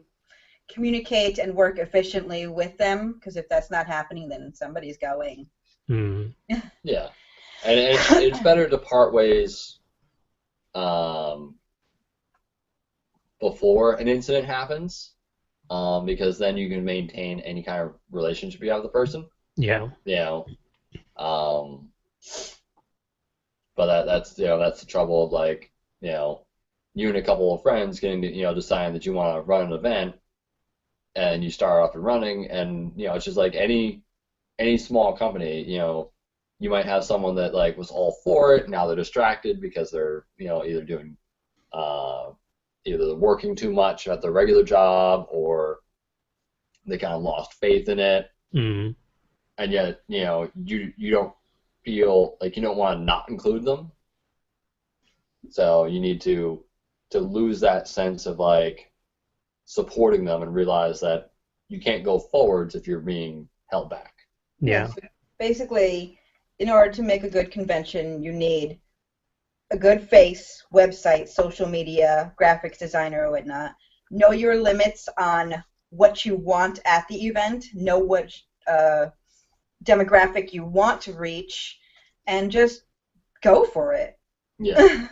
communicate and work efficiently with them, because if that's not happening, then somebody's going. Mm. Yeah, and it's better to part ways before an incident happens, because then you can maintain any kind of relationship you have with the person. Yeah. But that's the trouble of you and a couple of friends getting to deciding that you want to run an event, and you start off and running, and it's just like any small company. You might have someone that was all for it, now they're distracted because they're either doing either they're working too much at their regular job, or they kind of lost faith in it. Mm. And yet you don't feel like you don't want to not include them, so you need to lose that sense of supporting them and realize that you can't go forwards if you're being held back. Yeah. Basically, in order to make a good convention, you need a good face, website, social media, graphics designer, or whatnot. Know your limits on what you want at the event. Know what demographic you want to reach, and just go for it. Yeah.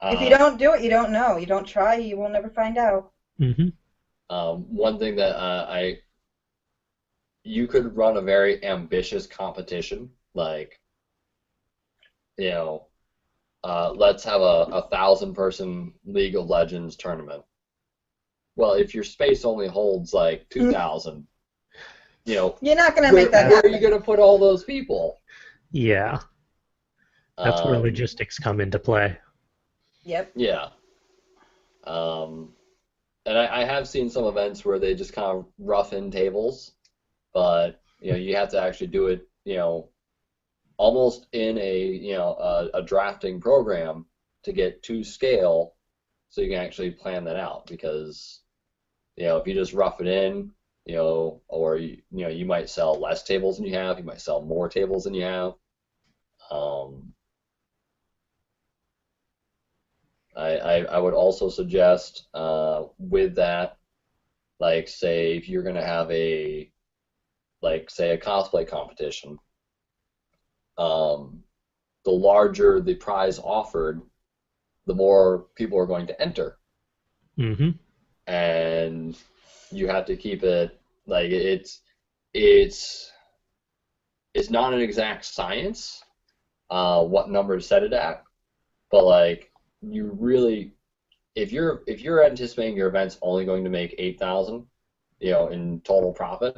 If you don't do it, you don't know. You don't try, you will never find out. Mm-hmm. One thing that you could run a very ambitious competition, let's have a 1,000-person League of Legends tournament. Well, if your space only holds 2,000, you're not going to make that where happen. are you going to put all those people? Yeah. That's where logistics come into play. Yep. Yeah. And I have seen some events where they just kind of rough in tables, but you have to actually do it, almost in a drafting program to get to scale, so you can actually plan that out. Because if you just rough it in, or you might sell less tables than you have, you might sell more tables than you have. I would also suggest with that, say if you're going to have say a cosplay competition, the larger the prize offered, the more people are going to enter. Mm-hmm. And you have to keep it like it's not an exact science what number to set it at, but like you really, if you're anticipating your event's only going to make 8,000, in total profit,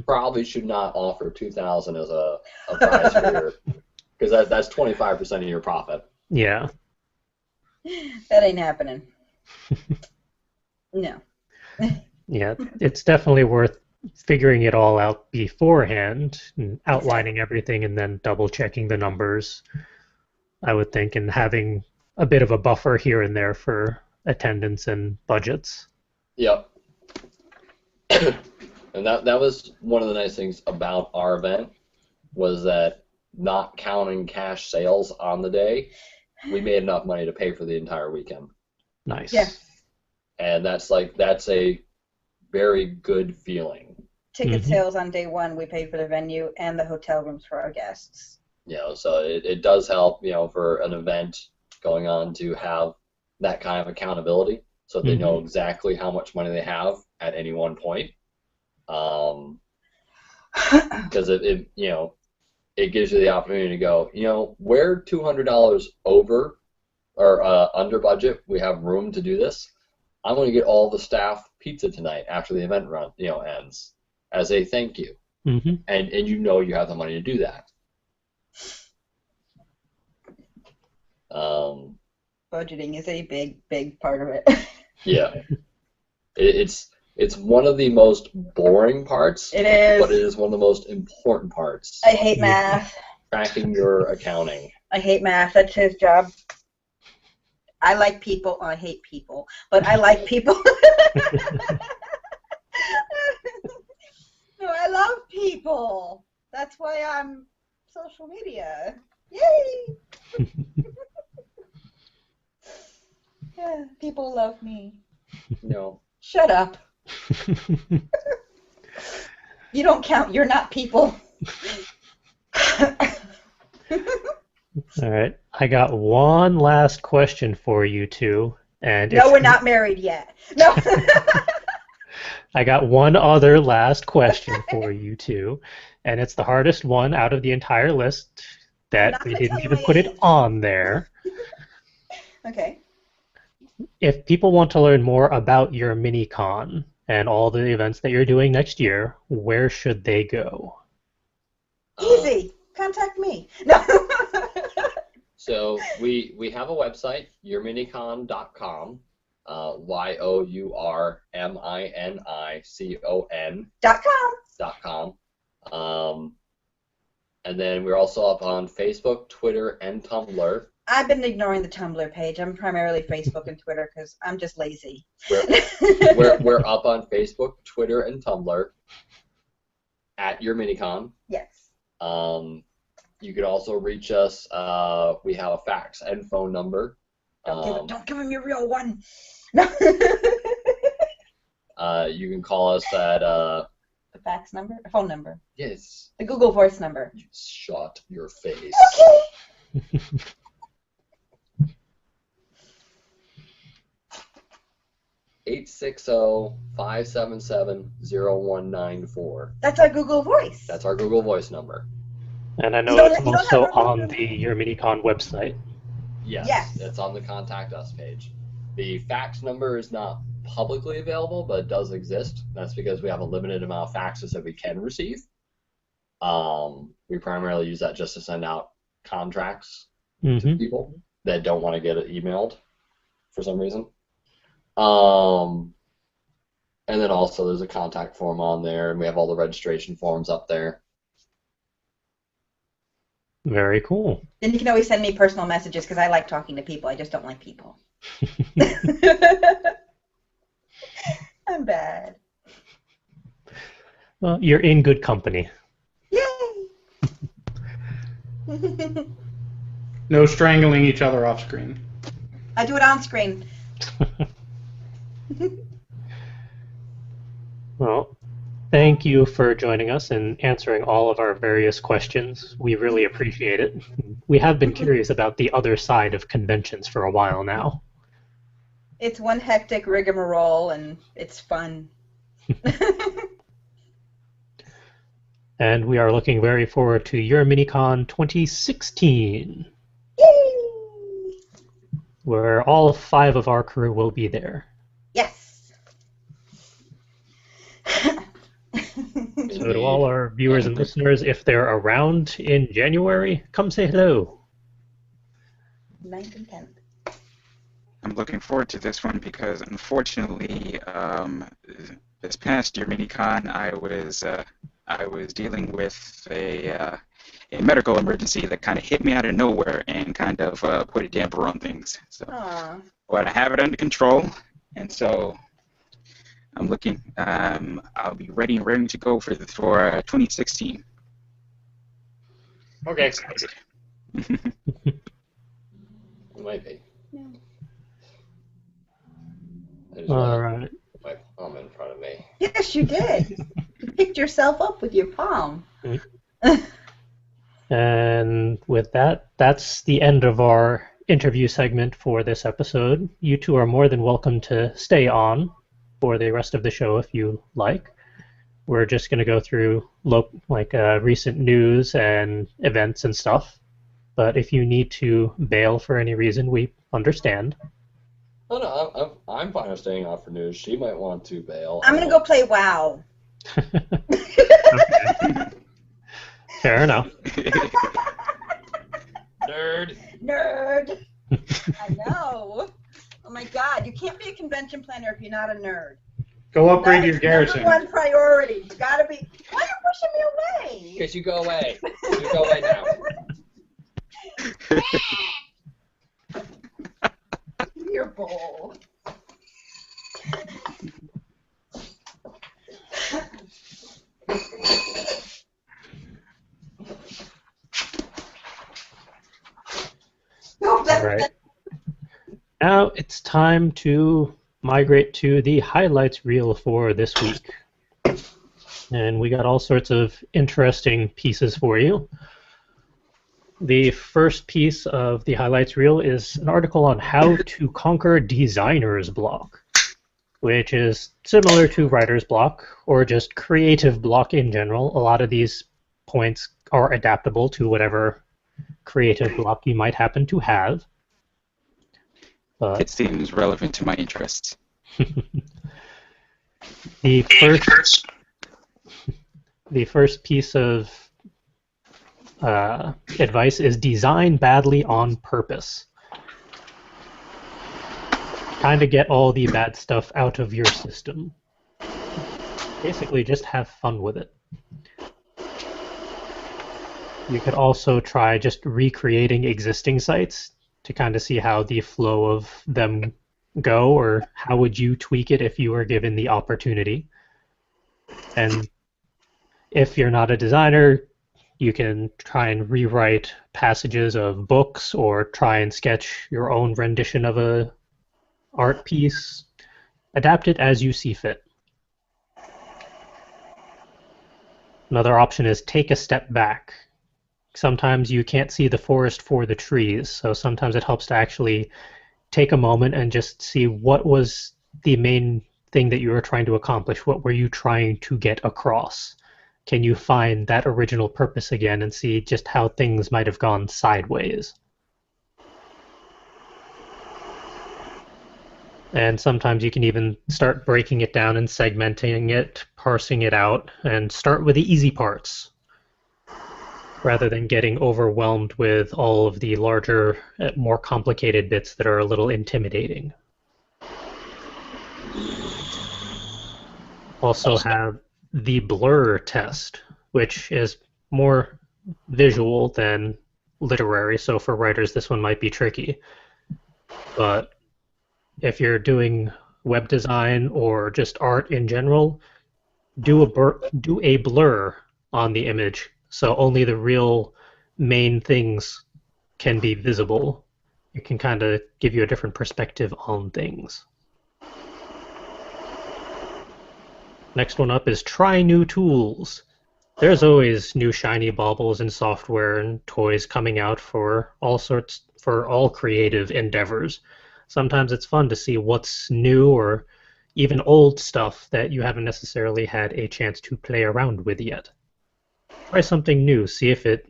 probably should not offer 2,000 as a prize for your, because that's 25% of your profit. Yeah. That ain't happening. No. Yeah, it's definitely worth figuring it all out beforehand, and outlining everything, and then double checking the numbers, I would think, and having a bit of a buffer here and there for attendance and budgets. Yep. And that was one of the nice things about our event, was that not counting cash sales on the day, we made enough money to pay for the entire weekend. Nice. Yeah. And that's a very good feeling. Ticket sales on day one, we paid for the venue and the hotel rooms for our guests. So it does help, for an event going on to have that kind of accountability, so they know exactly how much money they have at any one point. Because it gives you the opportunity to go, we're $200 over or under budget. We have room to do this. I'm going to get all the staff pizza tonight after the event ends as a thank you. Mm-hmm. And you have the money to do that. Budgeting is a big part of it. Yeah. It's one of the most boring parts. It is. But it is one of the most important parts. I hate math. Tracking your accounting. I hate math. That's his job. I like people. Oh, I hate people, but I like people. No, I love people. That's why I'm social media. Yay! Yeah, people love me. No. Shut up. You don't count. You're not people. All right. I got one last question for you two. And no, we're not married yet. No. I got one other last question for you two, and it's the hardest one out of the entire list that we didn't even put it on there. Okay. If people want to learn more about your MiniCon and all the events that you're doing next year, where should they go? Easy. Contact me. No. So we have a website, YourMiniCon.com, YourMiniCon.com. And then we're also up on Facebook, Twitter, and Tumblr. I've been ignoring the Tumblr page. I'm primarily Facebook and Twitter because I'm just lazy. We're up on Facebook, Twitter, and Tumblr at YourMiniCon. Yes. You could also reach us. We have a fax and phone number. Don't give him your real one. No. You can call us at the fax number, phone number. Yes. The Google Voice number. You shut your face. Okay. 860-577-0194. That's our Google Voice. That's our Google Voice number. And I know it's also on the YourMiniCon website. Yes, it's on the Contact Us page. The fax number is not publicly available, but it does exist. That's because we have a limited amount of faxes that we can receive. We primarily use that just to send out contracts to people that don't want to get it emailed for some reason. And then also there's a contact form on there, and we have all the registration forms up there. Very cool. Then you can always send me personal messages because I like talking to people. I just don't like people. I'm bad. Well, you're in good company. Yay! No strangling each other off screen. I do it on screen. Well, Thank you for joining us and answering all of our various questions. We really appreciate it. We have been curious about the other side of conventions for a while now. It's one hectic rigmarole, and it's fun. And we are looking very forward to YourMiniCon 2016, Yay! where all 5 of our crew will be there. Yes. So to all our viewers and listeners, if they're around in January, come say hello. 9th and 10th. I'm looking forward to this one because, unfortunately, this past year MiniCon, I was dealing with a medical emergency that kind of hit me out of nowhere and kind of put a damper on things. So, but I have it under control, and so I'm looking. I'll be ready and raring to go for 2016. Okay. Excited. Might be. No. All right. My palm in front of me. Yes, you did. You picked yourself up with your palm. And with that, that's the end of our interview segment for this episode. You two are more than welcome to stay on for the rest of the show if you like. We're just going to go through recent news and events and stuff. But if you need to bail for any reason, we understand. Oh no, I'm fine with staying on for news. She might want to bail. I'm going to go play WoW. Okay. Fair enough. Nerd. Nerd. I know. Oh my God, you can't be a convention planner if you're not a nerd. Go upgrade That your is garrison. Number one priority. You gotta be. Why are you pushing me away? Because you go away. You go away now. Your bowl. All right. Now it's time to migrate to the highlights reel for this week. And we got all sorts of interesting pieces for you. The first piece of the highlights reel is an article on how to conquer designer's block, which is similar to writer's block or just creative block in general. A lot of these points are adaptable to whatever creative block you might happen to have. It seems relevant to my interests. The first piece of advice is design badly on purpose. Kind of get all the bad stuff out of your system. Basically, just have fun with it. You could also try just recreating existing sites to kind of see how the flow of them go, or how would you tweak it if you were given the opportunity. And if you're not a designer, you can try and rewrite passages of books or try and sketch your own rendition of a art piece. Adapt it as you see fit. Another option is take a step back. Sometimes you can't see the forest for the trees, so sometimes it helps to actually take a moment and just see what was the main thing that you were trying to accomplish. What were you trying to get across? Can you find that original purpose again and see just how things might have gone sideways? And sometimes you can even start breaking it down and segmenting it, parsing it out, and start with the easy parts, rather than getting overwhelmed with all of the larger, more complicated bits that are a little intimidating. Also have the blur test, which is more visual than literary, so for writers this one might be tricky. But if you're doing web design or just art in general, do a blur on the image, so only the real main things can be visible. It can kind of give you a different perspective on things. Next one up is try new tools. There's always new shiny baubles and software and toys coming out for all creative endeavors. Sometimes it's fun to see what's new or even old stuff that you haven't necessarily had a chance to play around with yet. Try something new, see if it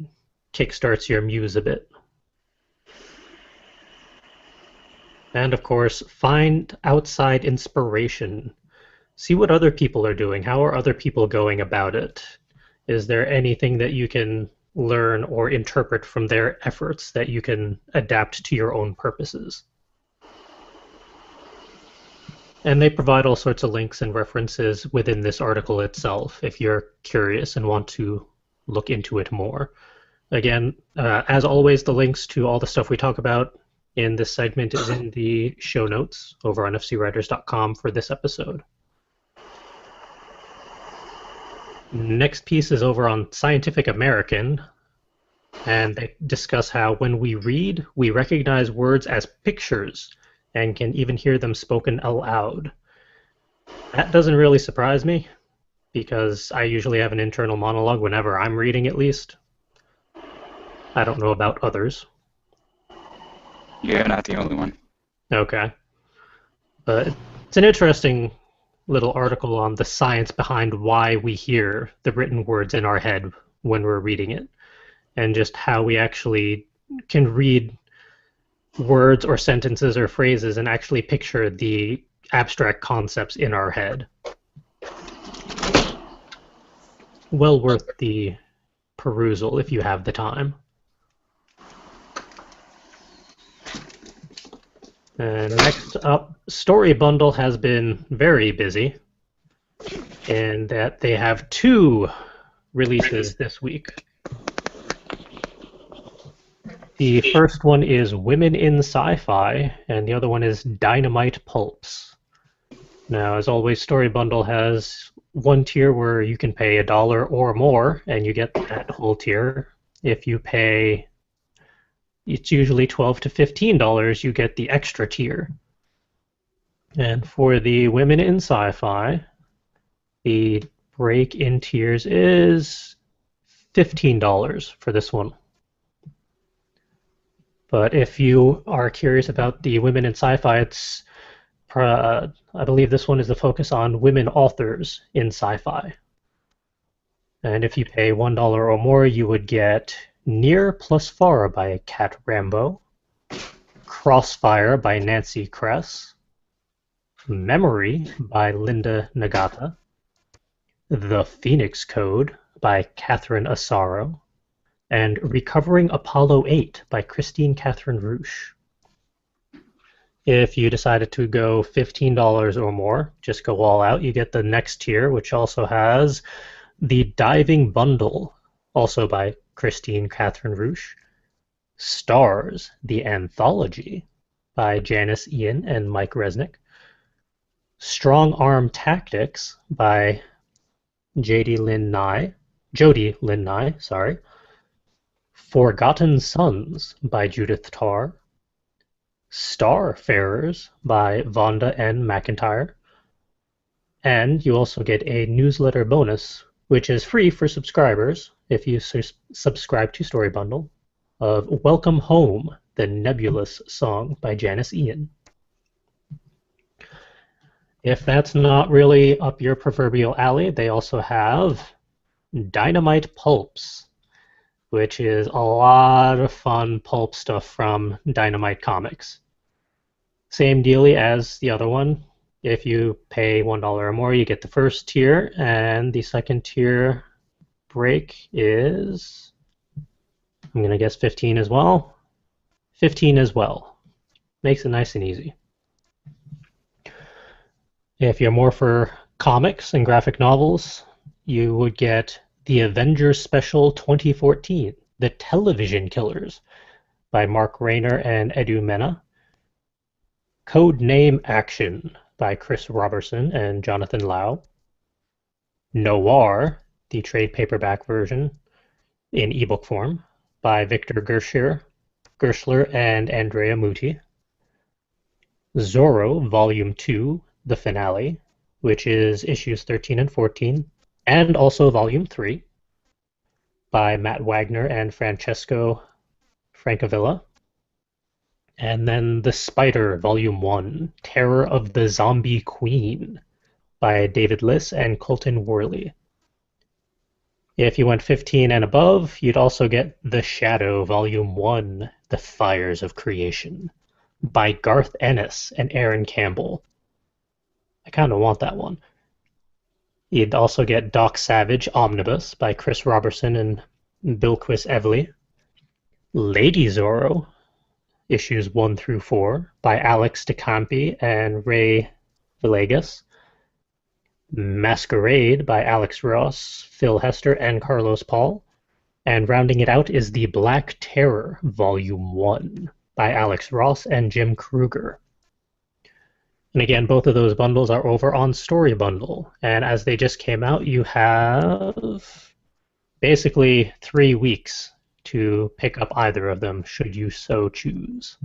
kickstarts your muse a bit. And of course, find outside inspiration. See what other people are doing. How are other people going about it? Is there anything that you can learn or interpret from their efforts that you can adapt to your own purposes? And they provide all sorts of links and references within this article itself if you're curious and want to look into it more. Again, as always, the links to all the stuff we talk about in this segment is in the show notes over on fcwriters.com for this episode. Next piece is over on Scientific American, and they discuss how when we read, we recognize words as pictures and can even hear them spoken aloud. That doesn't really surprise me, because I usually have an internal monologue whenever I'm reading, at least. I don't know about others. You're not the only one. Okay. But it's an interesting little article on the science behind why we hear the written words in our head when we're reading it, and just how we actually can read words or sentences or phrases and actually picture the abstract concepts in our head. Well worth the perusal if you have the time. And next up, Story Bundle has been very busy in that they have 2 releases this week. The first one is Women in Sci-Fi, and the other one is Dynamite Pulps. Now, as always, Story Bundle has one tier where you can pay $1 or more, and you get that whole tier. If you pay, it's usually $12 to $15, you get the extra tier. And for the Women in Sci-Fi, the break in tiers is $15 for this one. But if you are curious about the Women in Sci-Fi, it's I believe this one is the focus on women authors in sci-fi. And if you pay $1 or more, you would get Near plus Far by Kat Rambo, Crossfire by Nancy Kress, Memory by Linda Nagata, The Phoenix Code by Catherine Asaro, and Recovering Apollo 8 by Christine Catherine Roosh. If you decided to go $15 or more, just go all out, you get the next tier, which also has The Diving Bundle, also by Christine Catherine Roosh, Stars, the Anthology by Janice Ian and Mike Resnick, Strong Arm Tactics by Jody Lynn Nye, Forgotten Sons by Judith Tarr, Starfarers by Vonda N. McIntyre, and you also get a newsletter bonus, which is free for subscribers if you subscribe to Story Bundle, of Welcome Home, the Nebulous Song by Janice Ian. If that's not really up your proverbial alley, they also have Dynamite Pulps, which is a lot of fun pulp stuff from Dynamite Comics. Same dealie as the other one. If you pay $1 or more, you get the first tier, and the second tier break is, I'm going to guess 15 as well. 15 as well. Makes it nice and easy. If you're more for comics and graphic novels, you would get The Avengers Special 2014, The Television Killers by Mark Rayner and Edu Mena, Code Name Action by Chris Robertson and Jonathan Lau, Noir, the trade paperback version in ebook form by Victor Gershler and Andrea Muti, Zorro Volume 2, The Finale which is issues 13 and 14, and also volume 3 by Matt Wagner and Francesco Francavilla. And then The Spider, volume 1, Terror of the Zombie Queen by David Liss and Colton Worley. If you went 15 and above, you'd also get The Shadow, volume 1, The Fires of Creation by Garth Ennis and Aaron Campbell. I kind of want that one. You'd also get Doc Savage Omnibus by Chris Robertson and Bilquis Evely. Lady Zorro, issues 1 through 4 by Alex DeCampi and Ray Villegas. Masquerade by Alex Ross, Phil Hester, and Carlos Paul. And rounding it out is The Black Terror, volume 1 by Alex Ross and Jim Kruger. And again, both of those bundles are over on Story Bundle. And as they just came out, you have basically 3 weeks to pick up either of them, should you so choose.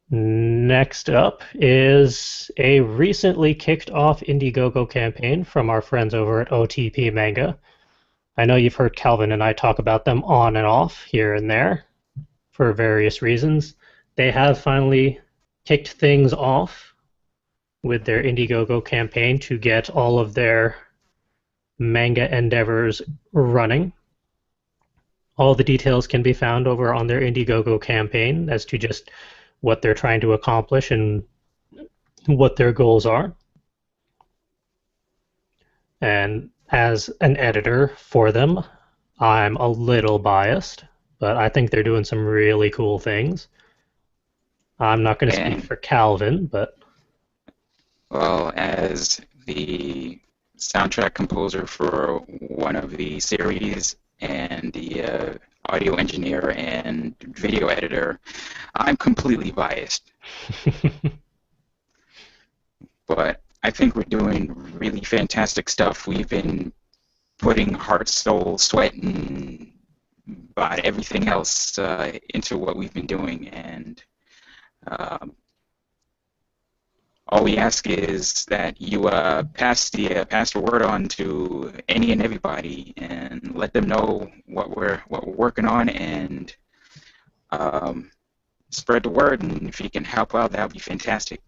Next up is a recently kicked off Indiegogo campaign from our friends over at OTP Manga. I know you've heard Calvin and I talk about them on and off here and there for various reasons. They have finally kicked things off with their Indiegogo campaign to get all of their manga endeavors running. All the details can be found over on their Indiegogo campaign as to just what they're trying to accomplish and what their goals are. And as an editor for them, I'm a little biased, but I think they're doing some really cool things. I'm not going to speak for Calvin, but... Well, as the soundtrack composer for one of the series and the audio engineer and video editor, I'm completely biased. But I think we're doing really fantastic stuff. We've been putting heart, soul, sweat, and about everything else into what we've been doing, and all we ask is that you pass the word on to any and everybody, and let them know what we're working on, and spread the word. And if you can help out, that would be fantastic.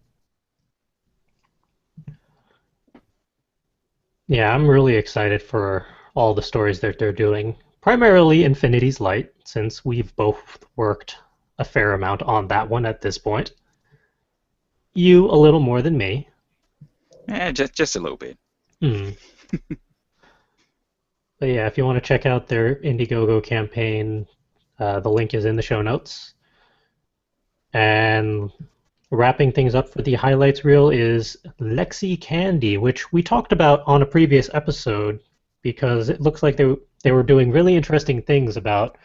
Yeah, I'm really excited for all the stories that they're doing. Primarily Infinity's Light, since we've both worked a fair amount on that one at this point. You a little more than me. Just a little bit. But yeah, if you want to check out their Indiegogo campaign, the link is in the show notes. And wrapping things up for the highlights reel is Lexi Candy, which we talked about on a previous episode because it looks like they were doing really interesting things about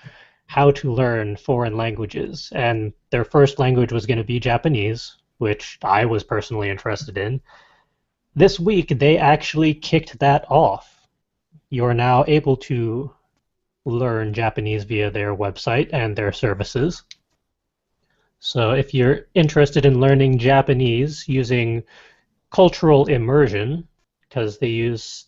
how to learn foreign languages. And their first language was going to be Japanese, which I was personally interested in. This week, they actually kicked that off. You are now able to learn Japanese via their website and their services. So if you're interested in learning Japanese using cultural immersion, because they use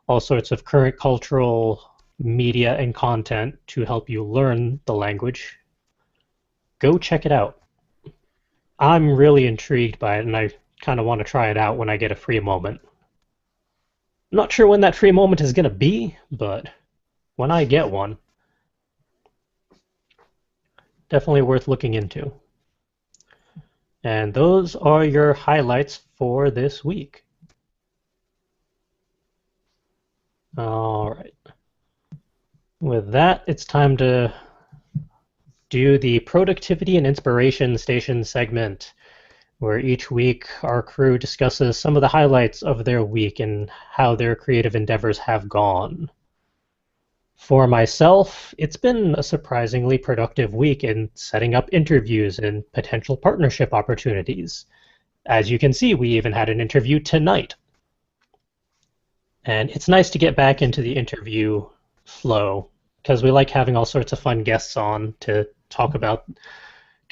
all sorts of current cultural media and content to help you learn the language, go check it out. I'm really intrigued by it, and I kind of want to try it out when I get a free moment. Not sure when that free moment is going to be, but when I get one, definitely worth looking into. And those are your highlights for this week. All right. With that, it's time to do the Productivity and Inspiration Station segment, where each week our crew discusses some of the highlights of their week and how their creative endeavors have gone. For myself, it's been a surprisingly productive week in setting up interviews and potential partnership opportunities. As you can see, we even had an interview tonight. And it's nice to get back into the interview flow, because we like having all sorts of fun guests on to talk about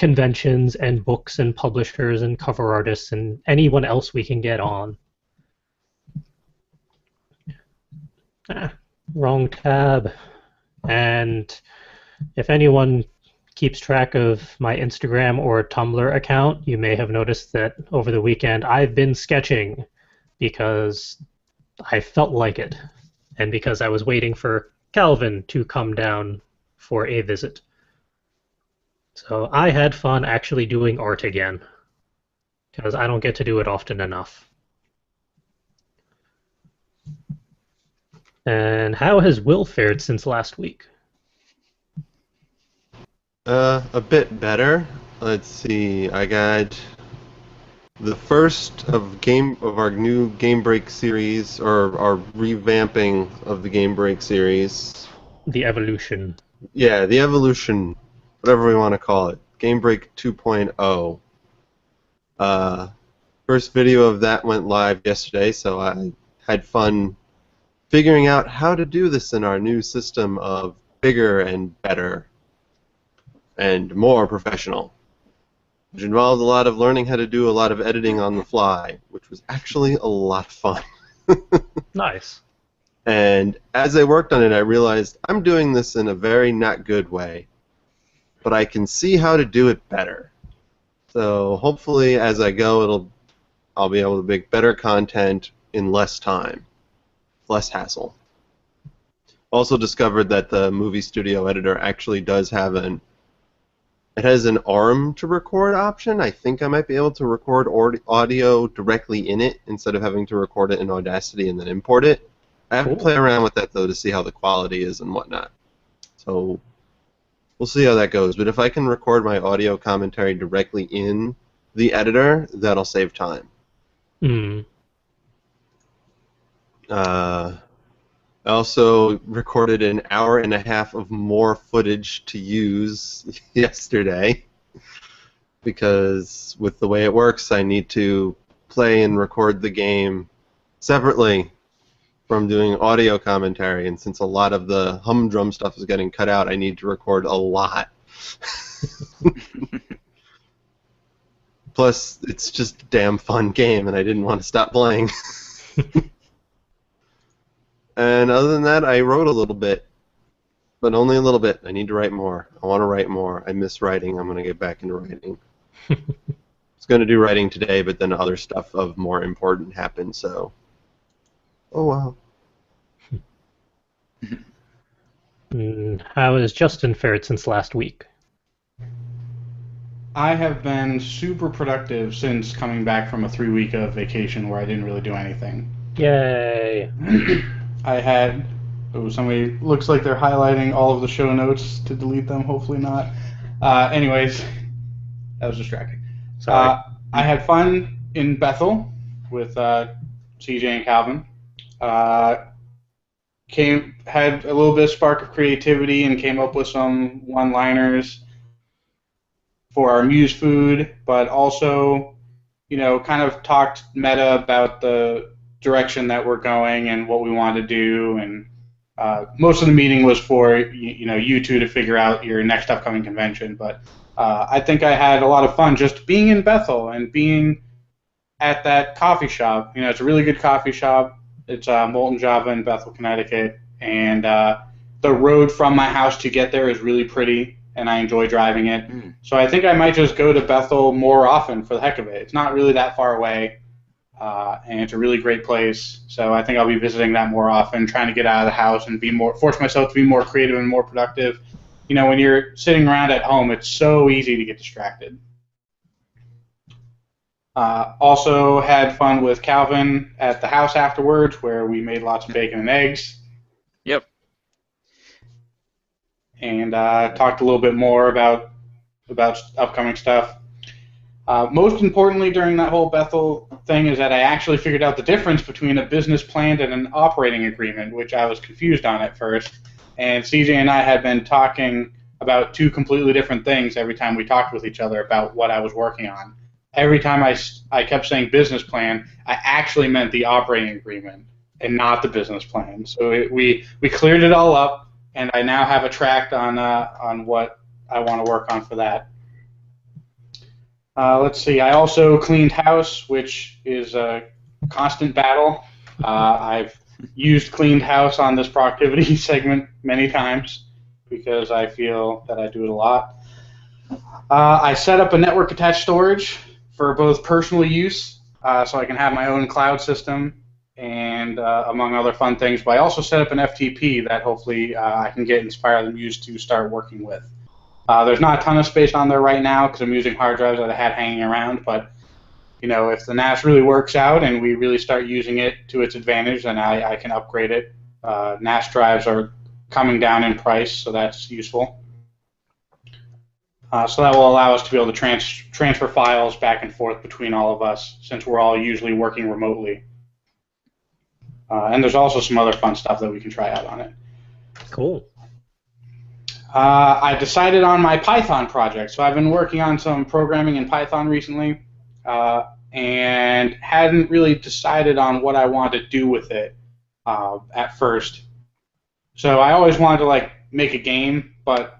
conventions and books and publishers and cover artists and anyone else we can get on. Wrong tab. And if anyone keeps track of my Instagram or Tumblr account, you may have noticed that over the weekend I've been sketching because I felt like it, and because I was waiting for Calvin to come down for a visit. So I had fun actually doing art again, because I don't get to do it often enough. And how has Will fared since last week? A bit better. Let's see. I got the first of our new Game Break series, or our revamping of the Game Break series. The evolution. Yeah, the evolution, whatever we want to call it. Game Break 2.0. First video of that went live yesterday, so I had fun figuring out how to do this in our new system of bigger and better and more professional, which involved a lot of learning how to do a lot of editing on the fly, which was actually a lot of fun. Nice. And as I worked on it, I realized I'm doing this in a very not good way, but I can see how to do it better. So hopefully, as I go, I'll be able to make better content in less time, less hassle. Also discovered that the movie studio editor actually does have it has an ARM to record option. I think I might be able to record audio directly in it instead of having to record it in Audacity and then import it. I have to play around with that, though, to see how the quality is and whatnot. So we'll see how that goes. But if I can record my audio commentary directly in the editor, that'll save time. I also recorded an hour and a half of more footage to use yesterday because with the way it works, I need to play and record the game separately from doing audio commentary, and since a lot of the humdrum stuff is getting cut out, I need to record a lot. Plus, it's just a damn fun game, and I didn't want to stop playing. And other than that, I wrote a little bit, but only a little bit. I need to write more. I want to write more. I miss writing. I'm going to get back into writing. I was going to do writing today, but then other stuff of more important happened, so... Oh, wow. How has Justin fared since last week? I have been super productive since coming back from a 3-week of vacation where I didn't really do anything. Yay! I had... Oh, somebody looks like they're highlighting all of the show notes to delete them. Hopefully not. Anyways, that was distracting. Sorry. I had fun in Bethel with CJ and Calvin. Had a little bit of spark of creativity and came up with some one-liners for our Muse food, but also, kind of talked meta about the direction that we're going and what we want to do. And most of the meeting was for you two to figure out your next upcoming convention. But I think I had a lot of fun just being in Bethel and being at that coffee shop. It's a really good coffee shop. It's Molten Java in Bethel, Connecticut, and the road from my house to get there is really pretty, and I enjoy driving it. So I think I might just go to Bethel more often for the heck of it. It's not really that far away, and it's a really great place. So I think I'll be visiting that more often, trying to get out of the house and force myself to be more creative and more productive. When you're sitting around at home, it's so easy to get distracted. Also had fun with Calvin at the house afterwards, where we made lots of bacon and eggs. Yep. And talked a little bit more about upcoming stuff. Most importantly, during that whole Bethel thing, is that I actually figured out the difference between a business plan and an operating agreement, which I was confused on at first. And CJ and I had been talking about two completely different things every time we talked with each other about what I was working on. Every time I kept saying business plan, I actually meant the operating agreement and not the business plan. So we cleared it all up, and I now have a track on what I want to work on for that. Let's see. I also cleaned house, which is a constant battle. I've used cleaned house on this productivity segment many times because I feel that I do it a lot. I set up a network attached storage for both personal use, so I can have my own cloud system and among other fun things. But I also set up an FTP that hopefully I can get Inspire them used to start working with. There's not a ton of space on there right now because I'm using hard drives that I had hanging around, but if the NAS really works out and we really start using it to its advantage, then I can upgrade it. NAS drives are coming down in price, so that's useful. So that will allow us to be able to transfer files back and forth between all of us, since we're all usually working remotely. And there's also some other fun stuff that we can try out on it. Cool. I decided on my Python project. So I've been working on some programming in Python recently, and hadn't really decided on what I wanted to do with it at first. So I always wanted to make a game, but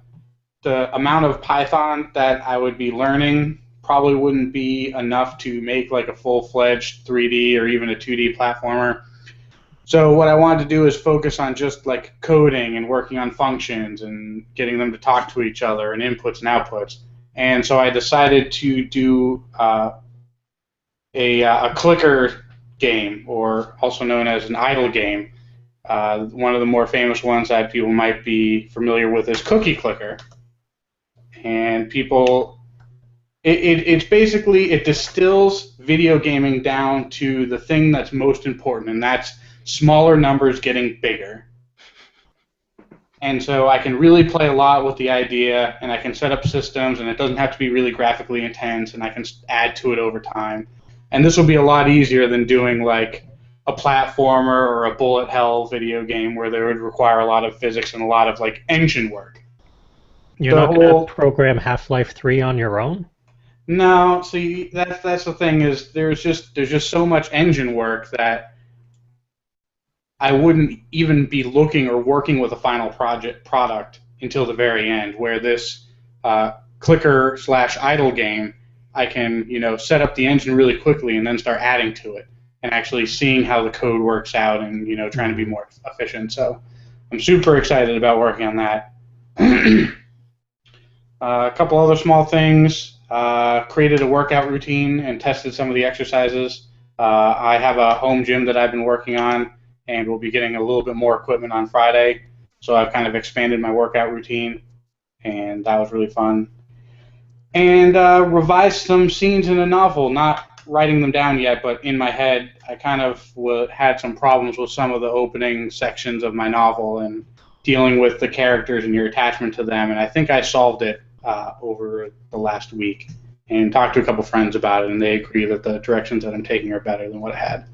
the amount of Python that I would be learning probably wouldn't be enough to make a full-fledged 3D or even a 2D platformer. So what I wanted to do is focus on just coding and working on functions and getting them to talk to each other and inputs and outputs. And so I decided to do a clicker game, or also known as an idle game. One of the more famous ones that people might be familiar with is Cookie Clicker. And it's basically, it distills video gaming down to the thing that's most important, and that's smaller numbers getting bigger. And so I can really play a lot with the idea, and I can set up systems, and it doesn't have to be really graphically intense, and I can add to it over time. And this will be a lot easier than doing a platformer or a bullet hell video game where they would require a lot of physics and a lot of engine work. You're not going to program Half-Life 3 on your own? No, see, that's the thing, is there's just so much engine work that I wouldn't even be looking or working with a final product until the very end, where this clicker/idle game, I can set up the engine really quickly and then start adding to it and actually seeing how the code works out and trying to be more efficient. So I'm super excited about working on that. A couple other small things. Created a workout routine and tested some of the exercises. I have a home gym that I've been working on, and we'll be getting a little bit more equipment on Friday. So I've kind of expanded my workout routine, and that was really fun. And revised some scenes in a novel, not writing them down yet, but in my head, I kind of had some problems with some of the opening sections of my novel and dealing with the characters and your attachment to them, and I think I solved it over the last week, and talked to a couple friends about it, and they agree that the directions that I'm taking are better than what I had.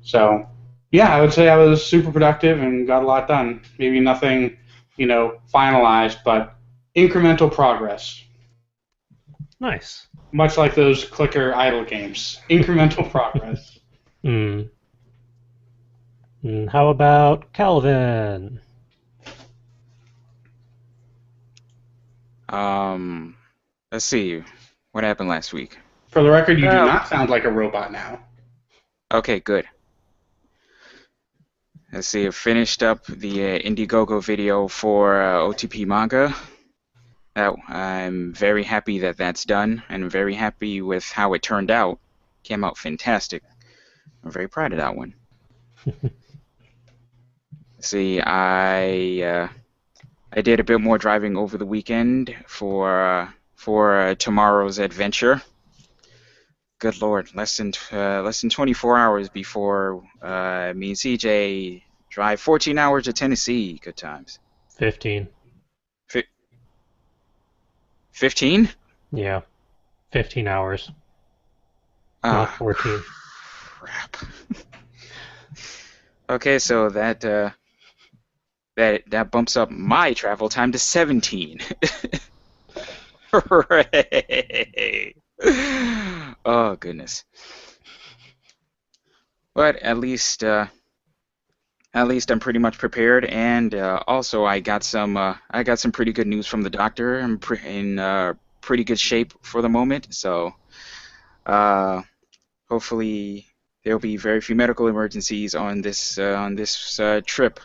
So, yeah, I would say I was super productive and got a lot done. Maybe nothing, finalized, but incremental progress. Nice. Much like those clicker idle games. Incremental progress. How about Calvin? Let's see. What happened last week? For the record, you do not sound like a robot now. Okay, good. Let's see. I finished up the Indiegogo video for OTP manga. I'm very happy that that's done, and I'm very happy with how it turned out. Came out fantastic. I'm very proud of that one. See, I did a bit more driving over the weekend for tomorrow's adventure. Good Lord, less than 24 hours before me and CJ drive 14 hours to Tennessee. Good times. 15. 15? Yeah, 15 hours. Not 14. Crap. Okay, so that bumps up my travel time to 17. Hooray! Oh goodness. But at least I'm pretty much prepared, and also I got some pretty good news from the doctor. I'm pretty good shape for the moment. So hopefully there'll be very few medical emergencies on this trip.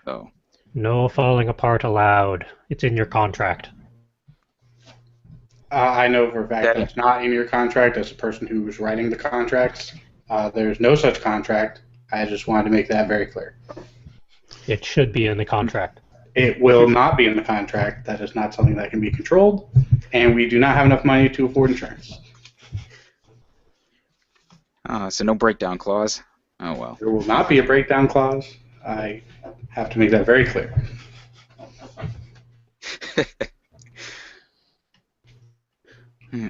So No falling apart allowed. It's in your contract. I know for a fact that that's not in your contract as a person who's writing the contracts. There's no such contract. I just wanted to make that very clear. It should be in the contract. It will not be in the contract. That is not something that can be controlled, and we do not have enough money to afford insurance. so no breakdown clause. Oh well. There will not be a breakdown clause. I have to make that very clear.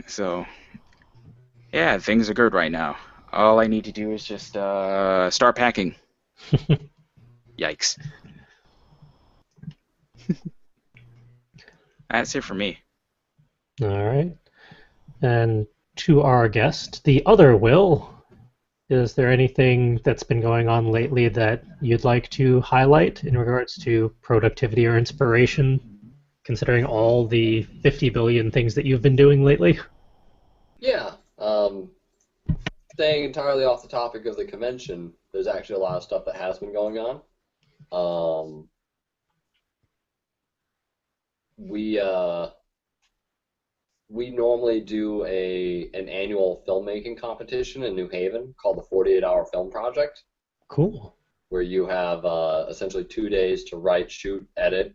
So yeah, things are good right now. All I need to do is just start packing. Yikes. That's it for me. All right. And to our guest, the other Will, is there anything that's been going on lately that you'd like to highlight in regards to productivity or inspiration, considering all the 50 billion things that you've been doing lately? Yeah. Staying entirely off the topic of the convention, there's actually a lot of stuff that has been going on. We normally do an annual filmmaking competition in New Haven called the 48-Hour Film Project, Cool. where you have essentially 2 days to write, shoot, edit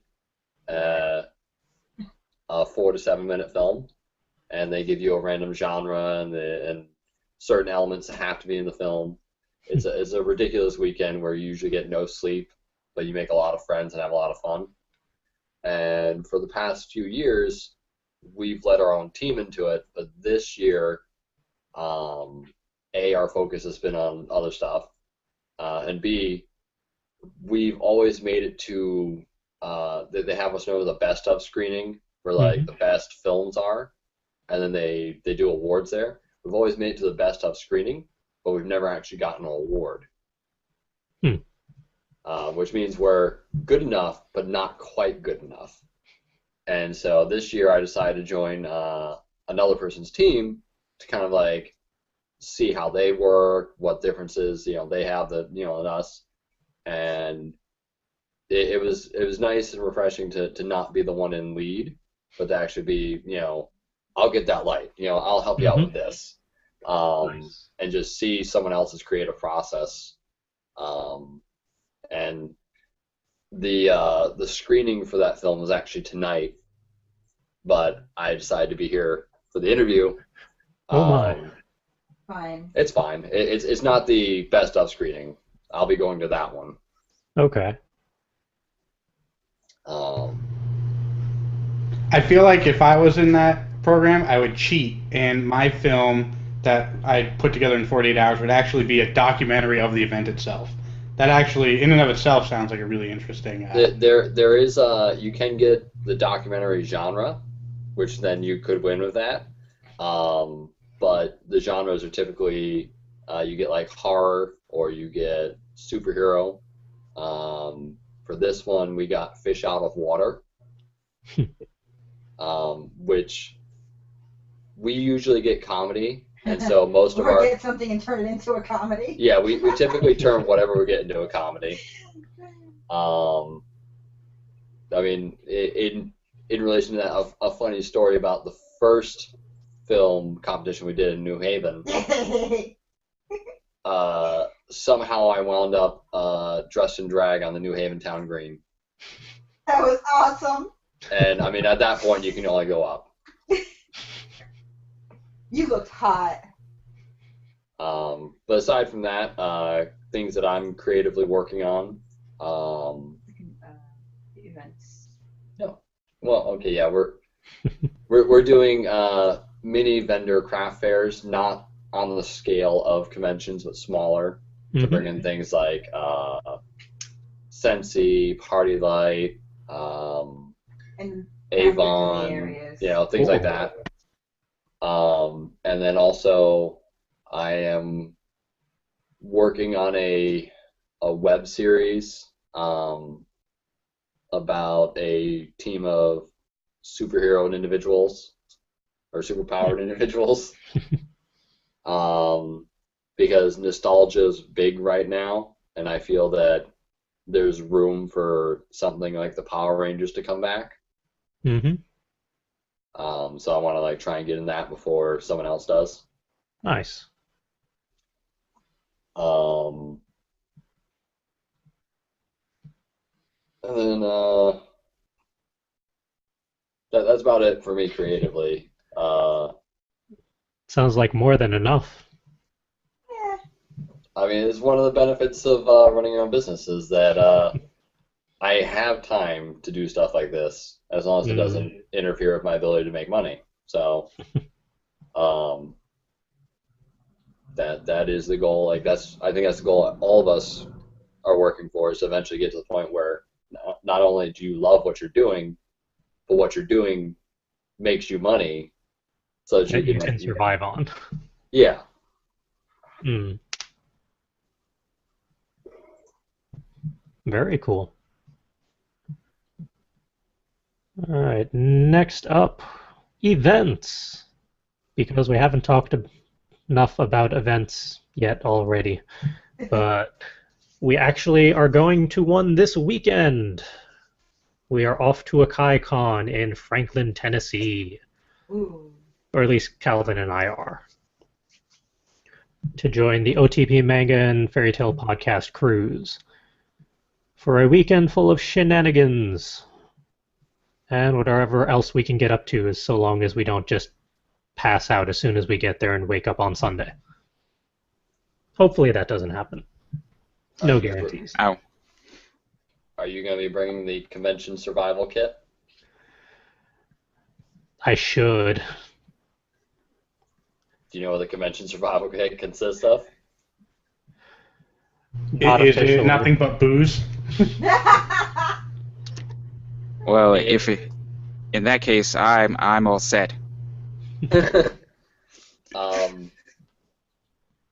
a 4 to 7 minute film, and they give you a random genre and certain elements that have to be in the film. It's a ridiculous weekend where you usually get no sleep, but you make a lot of friends and have a lot of fun. And for the past few years, we've let our own team into it, but this year, A, our focus has been on other stuff, and B, we've always made it to, they have us know the best of screening, where like the best films are, and then they do awards there. We've always made it to the best of screening, but we've never actually gotten an award. Which means we're good enough, but not quite good enough. And so this year I decided to join another person's team to kind of like see how they work, what differences they have in us, and it was nice and refreshing to not be the one in lead, but to actually be I'll get that light, I'll help you out with this, Nice. and just see someone else's creative process, and the screening for that film was actually tonight, but I decided to be here for the interview. Oh my. Fine. It's fine. It's not the best of screening. I'll be going to that one. Okay. I feel like if I was in that program, I would cheat, and my film that I put together in 48 hours would actually be a documentary of the event itself. That actually, in and of itself, sounds like a really interesting. There is you can get the documentary genre, which then you could win with that. But the genres are typically you get like horror or you get superhero. For this one, we got Fish Out of Water, which we usually get comedy, and so most of our get something and turn it into a comedy. yeah, we typically turn whatever we get into a comedy. I mean, in relation to that, a funny story about the first film competition we did in New Haven. Somehow I wound up dressed in drag on the New Haven Town Green. That was awesome. And I mean, at that point, you can only go up. You looked hot. But aside from that, things that I'm creatively working on. Events. No. Well, okay, yeah, we're doing mini vendor craft fairs, not on the scale of conventions, but smaller, to bring in things like Sensi, Party Light, And Avon, things like that. And then also, I am working on a web series about a team of superhero and individuals or superpowered individuals. Because nostalgia is big right now, and I feel that there's room for something like the Power Rangers to come back. Mm-hmm. So I want to like try and get in that before someone else does. Nice. And then that's about it for me creatively. Sounds like more than enough. Yeah. I mean, it's one of the benefits of running your own business is that I have time to do stuff like this as long as it doesn't interfere with my ability to make money. So that is the goal. Like I think that's the goal all of us are working for, is to eventually get to the point where not only do you love what you're doing, but what you're doing makes you money, so that You can survive on. Yeah. Very cool. All right, next up, events. Because we haven't talked enough about events yet already. But we actually are going to one this weekend. We are off to a Con in Franklin, Tennessee. Ooh. Or at least Calvin and I are. To join the OTP Manga and Fairy Tale Podcast cruise. For a weekend full of shenanigans. And whatever else we can get up to, is so long as we don't just pass out as soon as we get there and wake up on Sunday. Hopefully that doesn't happen. No guarantees. Ow. Are you going to be bringing the convention survival kit? I should. Do you know what the convention survival kit consists of? Not Is it officially. nothing but booze? Well, in that case, I'm all set.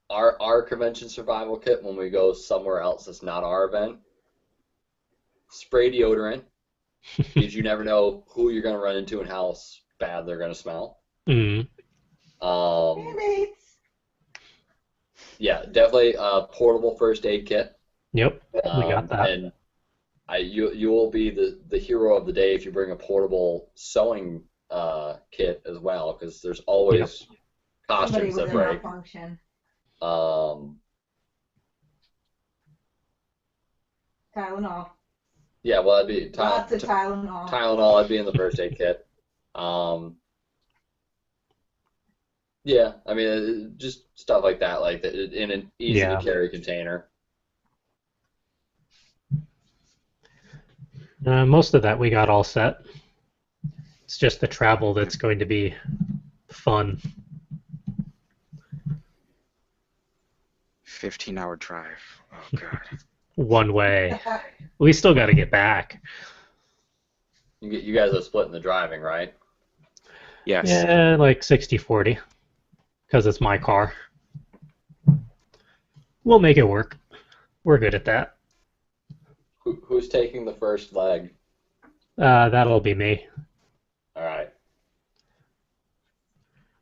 Our convention survival kit, when we go somewhere else that's not our event, spray deodorant, because you never know who you're going to run into and how bad they're going to smell. Yeah, definitely a portable first aid kit. Yep, we got that. And you will be the hero of the day if you bring a portable sewing kit as well, because there's always costumes that break. Tylenol. Yeah, well, that'd be Lots of Tylenol. Tylenol. That'd be in the first aid kit. Yeah, I mean, just stuff like that, like in an easy to carry container. Most of that we got all set. It's just the travel that's going to be fun. 15-hour drive. Oh, God. One way. We still got to get back. You guys are splitting the driving, right? Yes. Yeah, like 60-40. Because it's my car. We'll make it work. We're good at that. Who's taking the first leg? That'll be me. All right.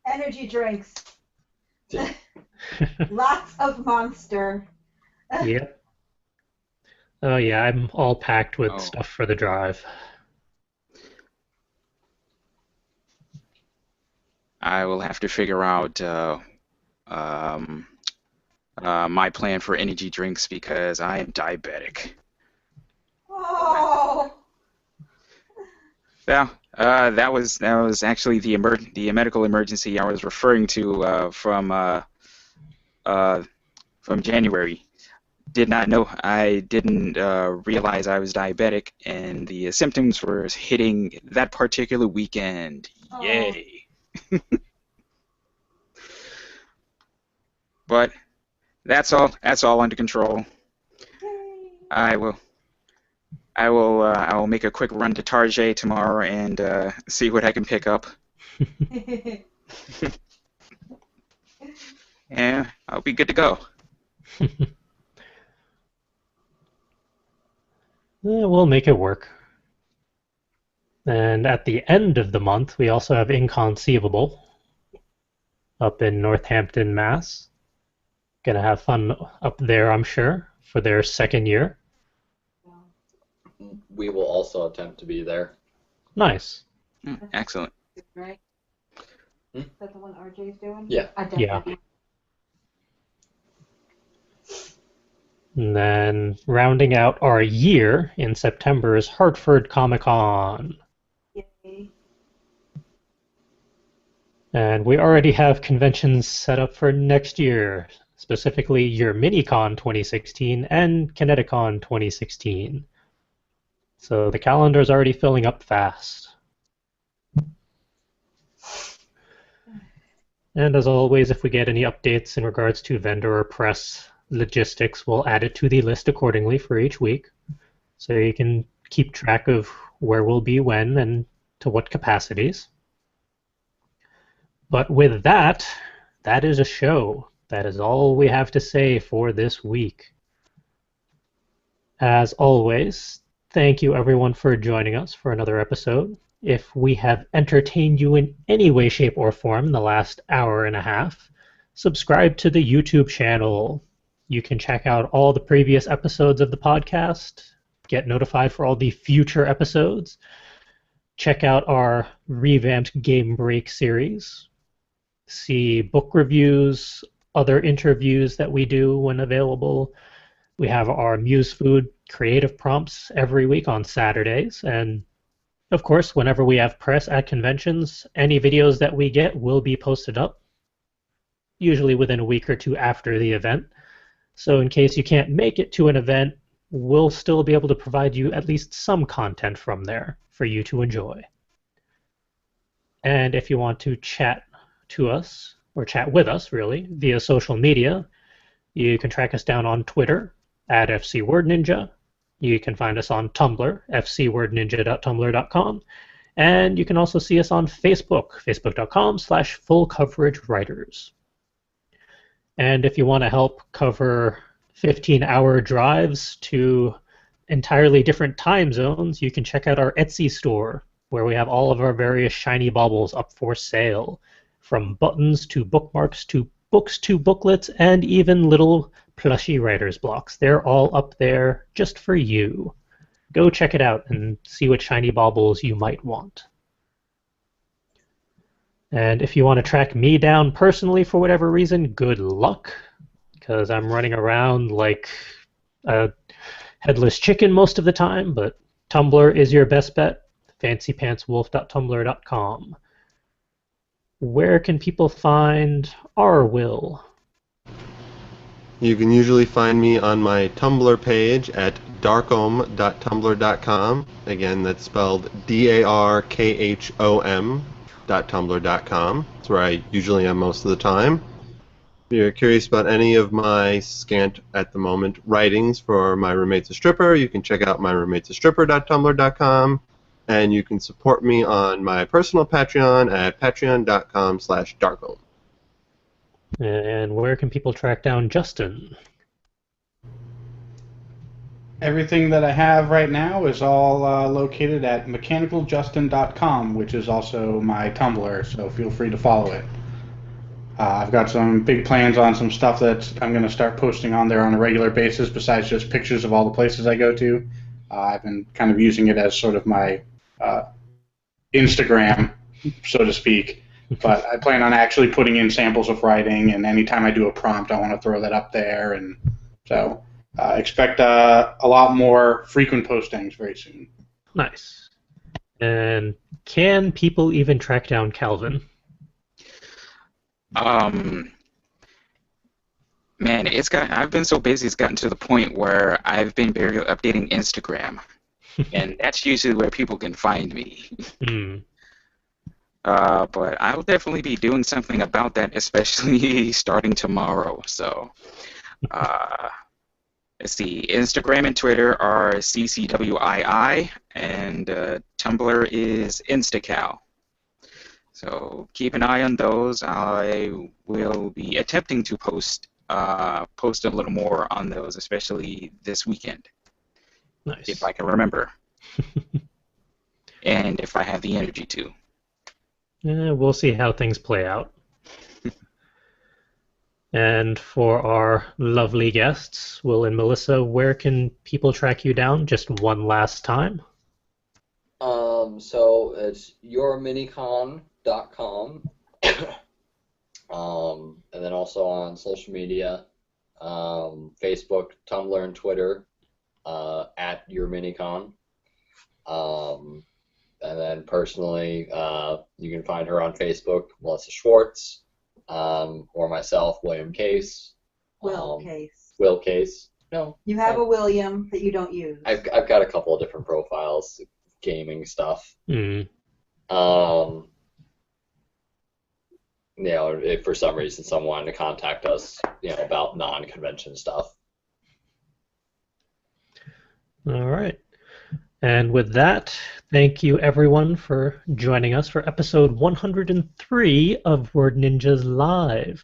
Energy drinks. Lots of Monster. Yep. Oh yeah, I'm all packed with stuff for the drive. I will have to figure out my plan for energy drinks because I am diabetic. Oh. Yeah, that was actually the medical emergency I was referring to from January. I didn't realize I was diabetic, and the symptoms were hitting that particular weekend. Oh. Yay! But that's all under control. Yay. I will make a quick run to Tarjay tomorrow and see what I can pick up. Yeah, I'll be good to go. We'll make it work. And at the end of the month, we also have Inconceivable, up in Northampton, Mass. Gonna have fun up there, I'm sure, for their second year. We will also attempt to be there. Nice. Excellent. Right? Hmm? Is that the one RJ's doing? Yeah. Yeah. And then rounding out our year in September is Hartford Comic Con. Yay. And we already have conventions set up for next year, specifically YourMiniCon 2016 and Kineticon 2016. So the calendar is already filling up fast. And as always, if we get any updates in regards to vendor or press logistics, we'll add it to the list accordingly for each week. So you can keep track of where we'll be when and to what capacities. But with that, that is a show. That is all we have to say for this week. As always, thank you everyone for joining us for another episode. If we have entertained you in any way, shape, or form in the last hour and a half, subscribe to the YouTube channel. You can check out all the previous episodes of the podcast, get notified for all the future episodes, check out our revamped Game Break series, see book reviews, other interviews that we do when available. We have our Muse Food creative prompts every week on Saturdays, and of course, whenever we have press at conventions, any videos that we get will be posted up, usually within a week or two after the event. So in case you can't make it to an event, we'll still be able to provide you at least some content from there for you to enjoy. And if you want to chat to us, or chat with us, really, via social media, you can track us down on Twitter at FCWordNinja. You can find us on Tumblr, fcwordninja.tumblr.com, and you can also see us on Facebook, facebook.com/fullcoveragewriters. And if you want to help cover 15-hour drives to entirely different time zones, you can check out our Etsy store, where we have all of our various shiny baubles up for sale, from buttons to bookmarks to books to booklets, and even little plushy writer's blocks. They're all up there just for you. Go check it out and see what shiny baubles you might want. And if you want to track me down personally for whatever reason, good luck, because I'm running around like a headless chicken most of the time, but Tumblr is your best bet, fancypantswolf.tumblr.com. Where can people find our Will? You can usually find me on my Tumblr page at darkhom.tumblr.com. Again, that's spelled DARKHOM.tumblr.com. That's where I usually am most of the time. If you're curious about any of my scant, at the moment, writings for My Roommate's a Stripper, you can check out myroommatesastripper.tumblr.com. And you can support me on my personal Patreon at patreon.com/darkhom. And where can people track down Justin? Everything that I have right now is all located at mechanicaljustin.com, which is also my Tumblr, so feel free to follow it. I've got some big plans on some stuff that I'm going to start posting on there on a regular basis, besides just pictures of all the places I go to. I've been kind of using it as sort of my Instagram, so to speak. But I plan on actually putting in samples of writing, and anytime I do a prompt, I want to throw that up there. And so expect a lot more frequent postings very soon. Nice. And can people even track down Calvin? Man, I've been so busy, it's gotten to the point where I've been barely updating Instagram. And that's usually where people can find me. But I'll definitely be doing something about that, especially starting tomorrow. So, let's see. Instagram and Twitter are CCWII, and Tumblr is Instacal. So keep an eye on those. I will be attempting to post a little more on those, especially this weekend. Nice. If I can remember. And if I have the energy to. We'll see how things play out. And for our lovely guests, Will and Melissa, where can people track you down just one last time? So it's YourMiniCon.com. And then also on social media, Facebook, Tumblr, and Twitter, at YourMiniCon. And then personally, you can find her on Facebook, Melissa Schwartz, or myself, William Case. Will Case. Will Case. No. You have a William that you don't use. I've got a couple of different profiles, gaming stuff. Mm. If for some reason someone wanted to contact us, about non-convention stuff. All right. And with that, thank you everyone for joining us for episode 103 of Word Ninjas Live.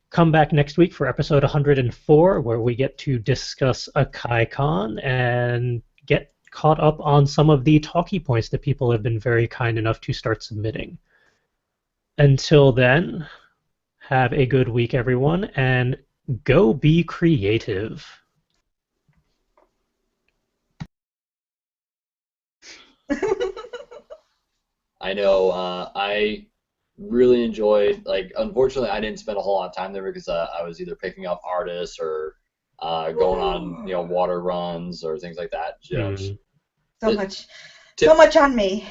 Come back next week for episode 104, where we get to discuss AkaiCon and get caught up on some of the talkie points that people have been very kind enough to start submitting. Until then, have a good week, everyone, and go be creative. I know. I really enjoyed. Unfortunately, I didn't spend a whole lot of time there because I was either picking up artists or going on, water runs or things like that. So much on me.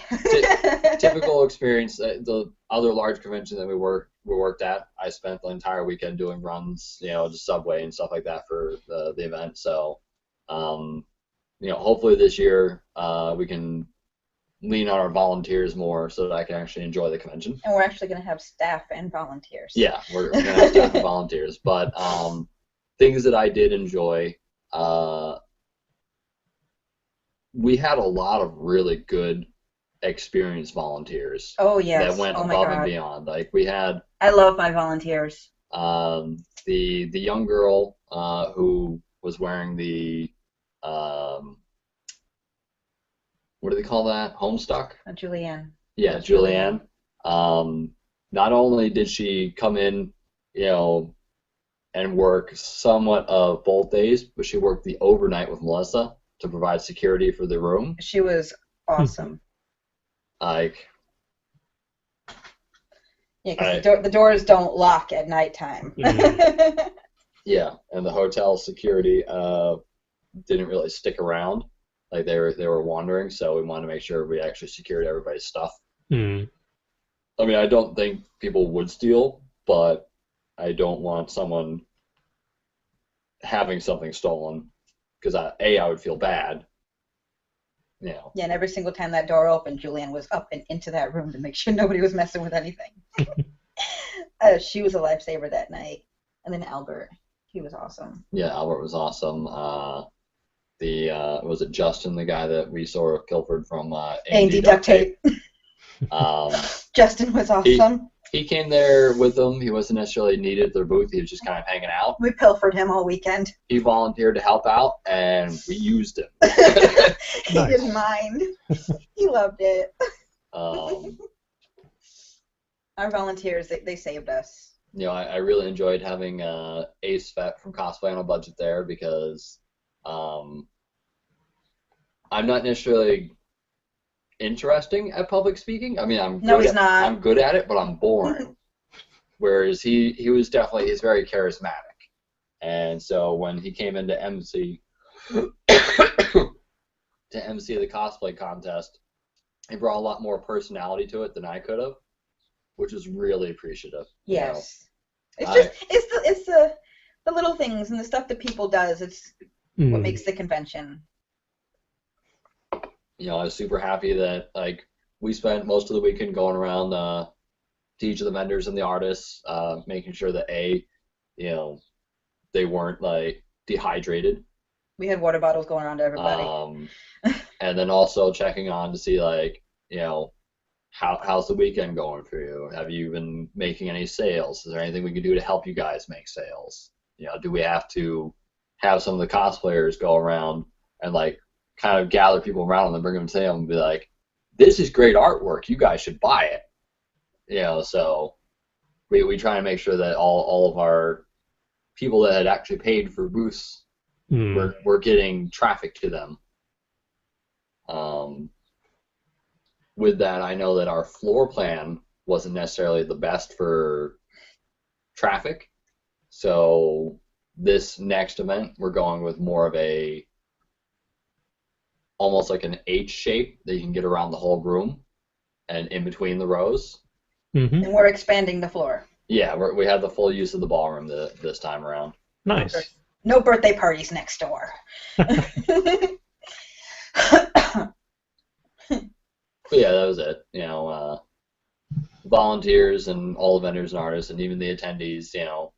Typical experience. The other large convention that we worked at, I spent the entire weekend doing runs, just subway and stuff like that for the event. So, hopefully this year we can lean on our volunteers more so that I can actually enjoy the convention. And we're actually going to have staff and volunteers. Yeah, we're going to have staff and volunteers. But things that I did enjoy, we had a lot of really good experienced volunteers. Oh, yes. That went above and beyond. We had... I love my volunteers. The young girl who was wearing the... what do they call that? Homestuck? Julianne. Yeah, Julianne. Not only did she come in, and work somewhat of both days, but she worked the overnight with Melissa to provide security for the room. She was awesome. Yeah, because the doors don't lock at nighttime. Mm-hmm. Yeah, and the hotel security didn't really stick around. They were wandering, so we wanted to make sure we actually secured everybody's stuff. Mm. I mean, I don't think people would steal, but I don't want someone having something stolen, because I would feel bad. Yeah, and every single time that door opened, Julianne was up and into that room to make sure nobody was messing with anything. She was a lifesaver that night. And then Albert, he was awesome. Yeah, Albert was awesome. Was it Justin, the guy that we sort of pilfered from A&D Duct Tape? Justin was awesome. He came there with them. He wasn't necessarily needed at their booth. He was just kind of hanging out. We pilfered him all weekend. He volunteered to help out, and we used him. He didn't mind. He loved it. Our volunteers, they saved us. I really enjoyed having Ace Vet from Cosplay on a Budget there because I'm not necessarily interesting at public speaking. I mean, he's not. I'm good at it, but I'm boring. Whereas he was definitely, he's very charismatic. And so when he came into MC the cosplay contest, he brought a lot more personality to it than I could have, which is really appreciative. Yes. It's the little things and the stuff that people does. It's what makes the convention. I was super happy that we spent most of the weekend going around to each of the vendors and the artists, making sure that they weren't dehydrated. We had water bottles going around to everybody. And then also checking on to see how's the weekend going for you? Have you been making any sales? Is there anything we can do to help you guys make sales? Do we have to have some of the cosplayers go around and kind of gather people around them and bring them to them and be like, this is great artwork, you guys should buy it. So we try to make sure that all of our people that had actually paid for booths were getting traffic to them. With that, I know that our floor plan wasn't necessarily the best for traffic. So this next event, we're going with more of a, almost like an H shape that you can get around the whole room and in between the rows. And we're expanding the floor. Yeah, we have the full use of the ballroom this time around. Nice. No birthday parties next door. But yeah, that was it. You know, volunteers and all the vendors and artists and even the attendees, you know,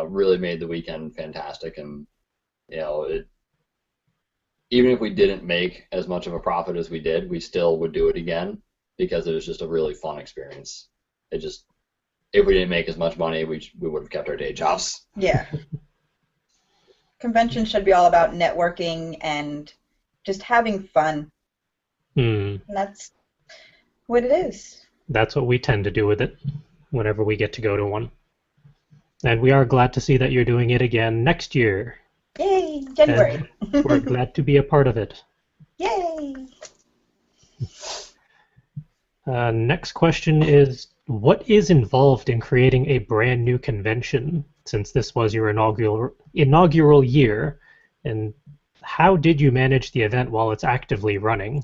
really made the weekend fantastic. And, you know, even if we didn't make as much of a profit as we did, we still would do it again because it was just a really fun experience. It just, if we didn't make as much money, we would have kept our day jobs. Yeah. Conventions should be all about networking and just having fun. And that's what it is. That's what we tend to do with it whenever we get to go to one. And we are glad to see that you're doing it again next year. Yay, January. We're glad to be a part of it. Yay. Next question is, what is involved in creating a brand new convention, since this was your inaugural year, and how did you manage the event while it's actively running?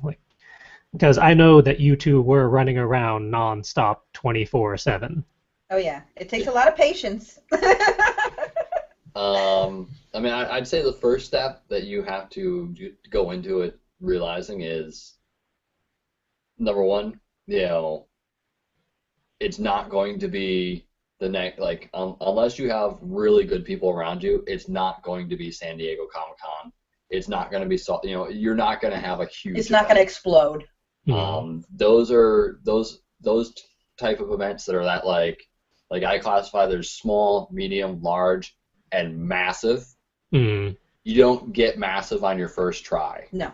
Because I know that you two were running around non-stop 24/7. Oh yeah, it takes a lot of patience. I mean, I'd say the first step that you have to go into it realizing is, number one, you know, it's not going to be the next, like, unless you have really good people around you, it's not going to be San Diego Comic-Con. It's not going to be, you know, you're not going to have a huge It's not going to explode. Those type of events that are that, like I classify, there's small, medium, large, and massive. You don't get massive on your first try. No.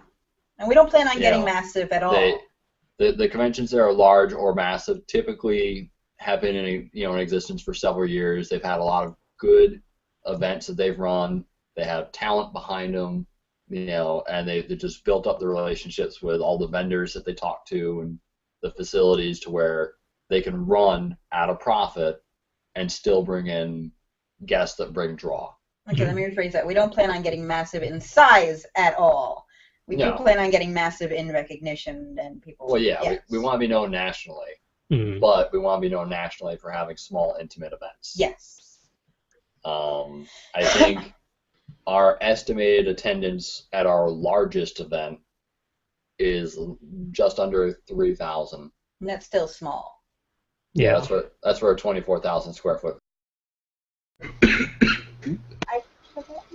And we don't plan on getting massive at all. The conventions that are large or massive typically have been in existence for several years. They've had a lot of good events that they've run. They have talent behind them, you know, and they've just built up the relationships with all the vendors that they talk to and the facilities to where they can run at a profit and still bring in guests that bring draw. Okay, let me rephrase that. We don't plan on getting massive in size at all. We do plan on getting massive in recognition and people. Well, yeah, we want to be known nationally, but we want to be known nationally for having small, intimate events. Yes. I think our estimated attendance at our largest event is just under 3,000. And that's still small. Yeah, that's for a 24,000 square foot.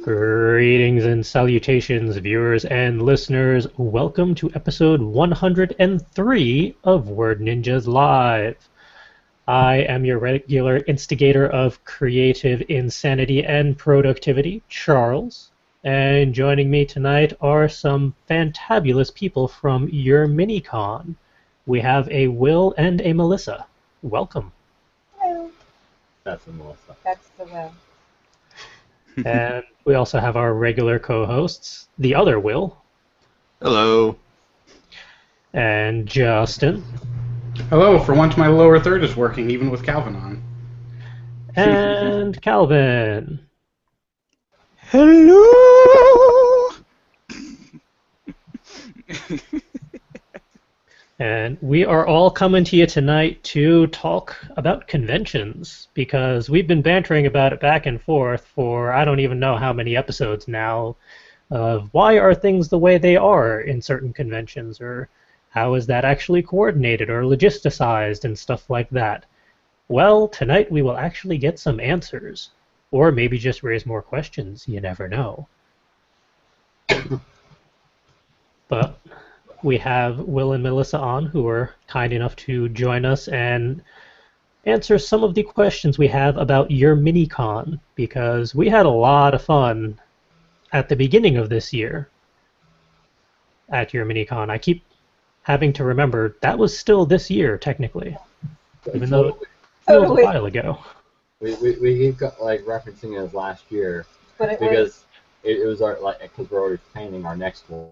Greetings and salutations, viewers and listeners. Welcome to episode 103 of Word Ninjas Live. I am your regular instigator of creative insanity and productivity, Charles. And joining me tonight are some fantabulous people from YourMiniCon. We have a Will and a Melissa. Welcome. Hello. That's the Melissa. That's the Will. And we also have our regular co-hosts, the other Will. Hello. And Justin. Hello. For once, my lower third is working, even with Calvin on. And Calvin. Hello. And we are all coming to you tonight to talk about conventions, because we've been bantering about it back and forth for I don't even know how many episodes now, of why are things the way they are in certain conventions, or how is that actually coordinated or logisticized and stuff like that. Well, tonight we will actually get some answers, or maybe just raise more questions, you never know. But we have Will and Melissa on, who are kind enough to join us and answer some of the questions we have about YourMiniCon, because we had a lot of fun at the beginning of this year at YourMiniCon. I keep having to remember that was still this year, technically, even though it feels a while ago. We keep like referencing it as last year But it was because it was our like because we're already planning our next one.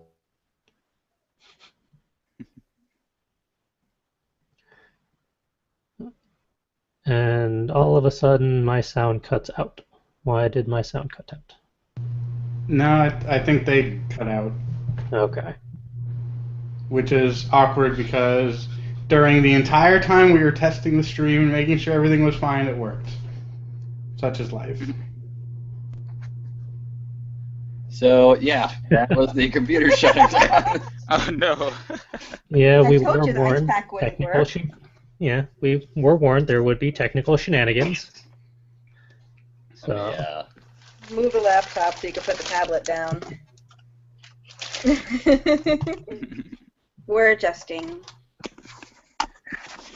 And all of a sudden, my sound cuts out. Why did my sound cut out? No, I think they cut out, Okay. which is awkward because during the entire time we were testing the stream and making sure everything was fine, it worked. Such is life. So yeah, that was the computer shutting down. Oh no. Yeah, I we told were you the ice warned. pack wouldn't work. Yeah, we were warned there would be technical shenanigans. So Yeah. Move the laptop so you can put the tablet down. We're adjusting.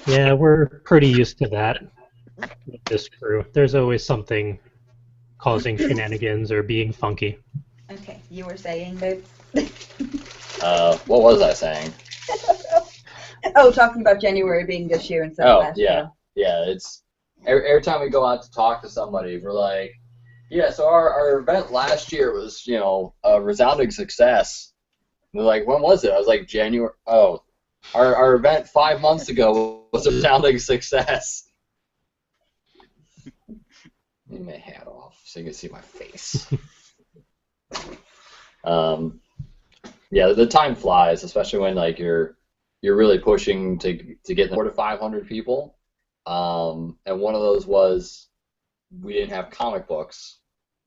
yeah, we're pretty used to that with this crew. There's always something causing shenanigans or being funky. Okay, you were saying, babe. What was I saying? Oh, talking about January being this year instead of last year. Yeah. It's every time we go out to talk to somebody, we're like, yeah. So our event last year was, a resounding success. And they're like, when was it? I was like, January. Oh, our event 5 months ago was a resounding success. Get my hat off so you can see my face. Yeah, the time flies, especially when like you're really pushing to get 400 to 500 people. And one of those was we didn't have comic books,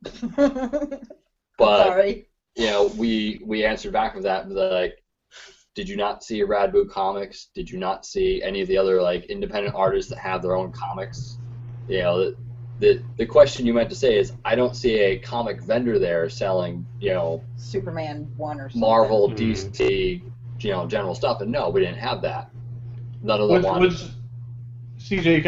but Sorry. we answered back with that like, did you not see Rad Boot Comics? Did you not see any of the other like independent artists that have their own comics? The question you meant to say is, I don't see a comic vendor there selling, Superman 1 or something. Marvel, DC, general stuff. And no, we didn't have that. None of them wanted. CJ,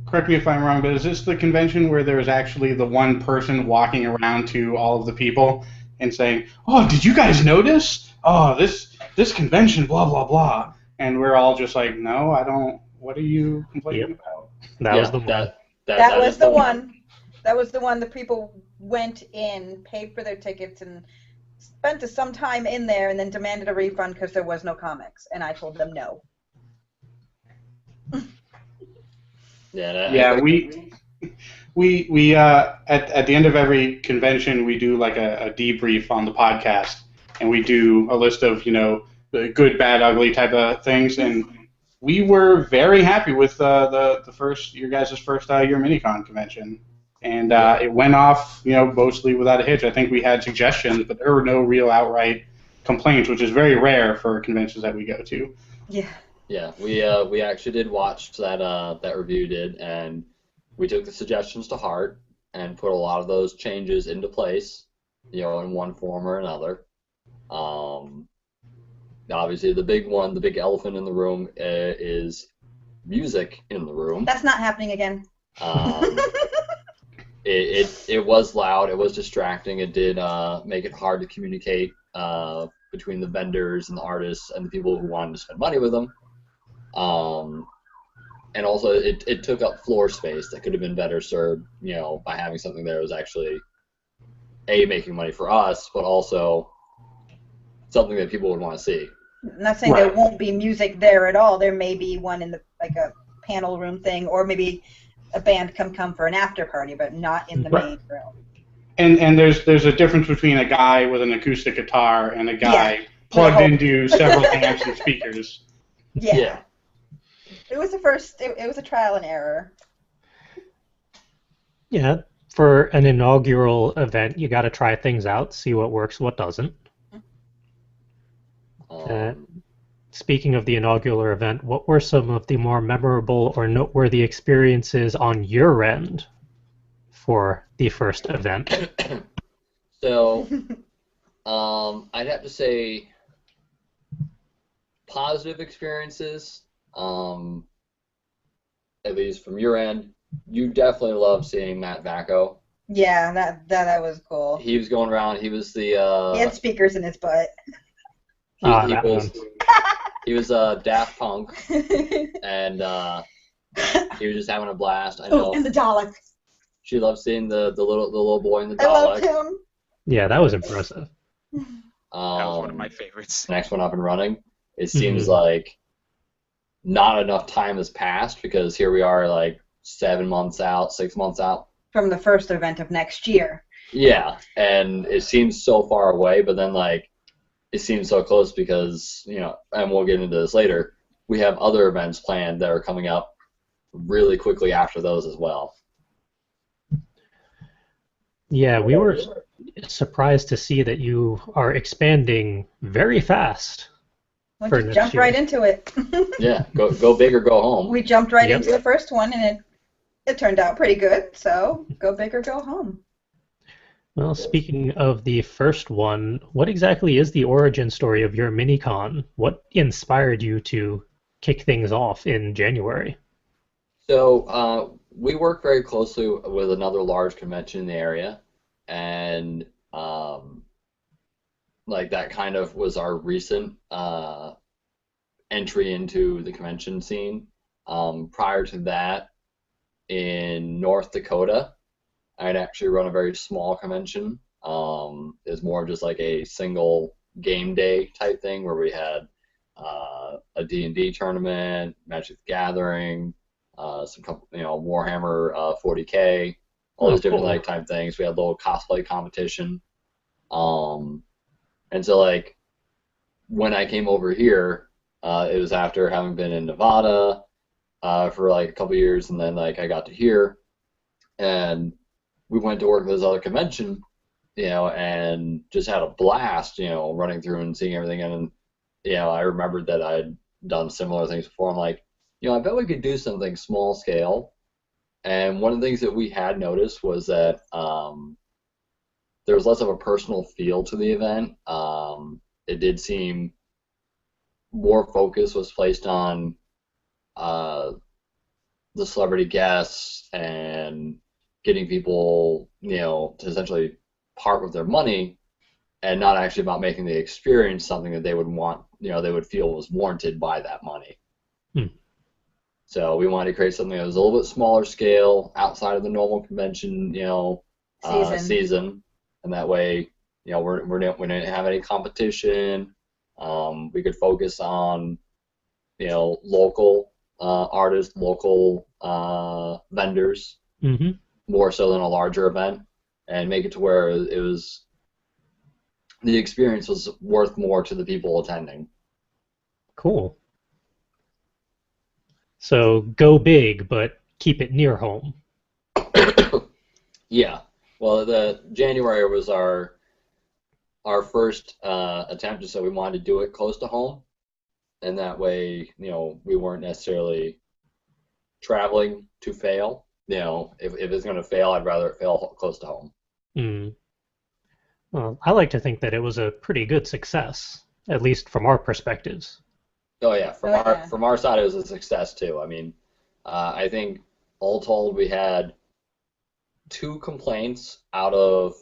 correct me if I'm wrong, but is this the convention where there's actually the one person walking around to all of the people and saying, "Oh, did you guys notice? Oh, this convention, blah blah blah," and we're all just like, "No, I don't. What are you complaining about?" That was the one. That was the one. That was the one. The people went in, paid for their tickets, and spent some time in there, and then demanded a refund because there was no comics. And I told them no. Yeah, we at the end of every convention we do like a debrief on the podcast, and we do a list of the good, bad, ugly type of things, and we were very happy with your guys' first YourMiniCon convention, and it went off mostly without a hitch. I think we had suggestions, but there were no real outright complaints, which is very rare for conventions that we go to. Yeah. Yeah, we actually did watch that review did, and we took the suggestions to heart and put a lot of those changes into place, in one form or another. Obviously, the big one, the big elephant in the room, is music in the room. That's not happening again. It was loud. It was distracting. It did make it hard to communicate between the vendors and the artists and the people who wanted to spend money with them. And also, it took up floor space that could have been better served, by having something there that was actually making money for us, but also something that people would want to see. I'm not saying there won't be music there at all. There may be one in like a panel room thing, or maybe a band come for an after party, but not in the main room. And there's a difference between a guy with an acoustic guitar and a guy plugged into several amps and speakers. Yeah. It was it was a trial and error. Yeah, for an inaugural event, you got to try things out, see what works, what doesn't. Speaking of the inaugural event, what were some of the more memorable or noteworthy experiences on your end for the first event? So, I'd have to say positive experiences, at least from your end. You definitely love seeing Matt Vacco. Yeah, that was cool. He was going around. He was the. He had speakers in his butt. He was Daft Punk, and he was just having a blast. I know. Oh, and the Daleks. She loved seeing the little boy in the I loved Dalek. him. Yeah, that was impressive. That was one of my favorites. Next one up and running. It seems Mhm. like not enough time has passed because here we are like 7 months out, 6 months out. From the first event of next year. Yeah, and it seems so far away, but then like it seems so close because, and we'll get into this later, we have other events planned that are coming up really quickly after those as well. Yeah, we were surprised to see that you are expanding very fast We for just next jumped year. right into it. Yeah, go big or go home. We jumped right Yep. into the first one, and it turned out pretty good. So go big or go home. Well, speaking of the first one, what exactly is the origin story of your MiniCon? What inspired you to kick things off in January? So we work very closely with another large convention in the area, and like that kind of was our recent entry into the convention scene. Prior to that, in North Dakota, I'd actually run a very small convention. It's more just like a single game day type thing where we had a D&D tournament, Magic the Gathering, Warhammer 40K, all these different cool. like type things. We had a little cosplay competition. And so like when I came over here, it was after having been in Nevada for like a couple years, and then like I got to here, and we went to work at this other convention, and just had a blast, running through and seeing everything. And I remembered that I'd done similar things before. I'm like, I bet we could do something small scale. And one of the things that we had noticed was that there was less of a personal feel to the event. It did seem more focus was placed on the celebrity guests and getting people, to essentially part with their money, and not actually about making the experience something that they would want, they would feel was warranted by that money. So we wanted to create something that was a little bit smaller scale, outside of the normal convention, season, and that way, we didn't have any competition. We could focus on, local artists, local vendors, more so than a larger event, and make it to where it was the experience was worth more to the people attending. Cool. So go big, but keep it near home. Yeah. Well, the January was our first attempt, so we wanted to do it close to home, and that way, we weren't necessarily traveling to fail. If it's going to fail, I'd rather it fail close to home. Well, I like to think that it was a pretty good success, at least from our perspectives. Oh yeah, from our side, it was a success too. I mean, I think all told, we had 2 complaints out of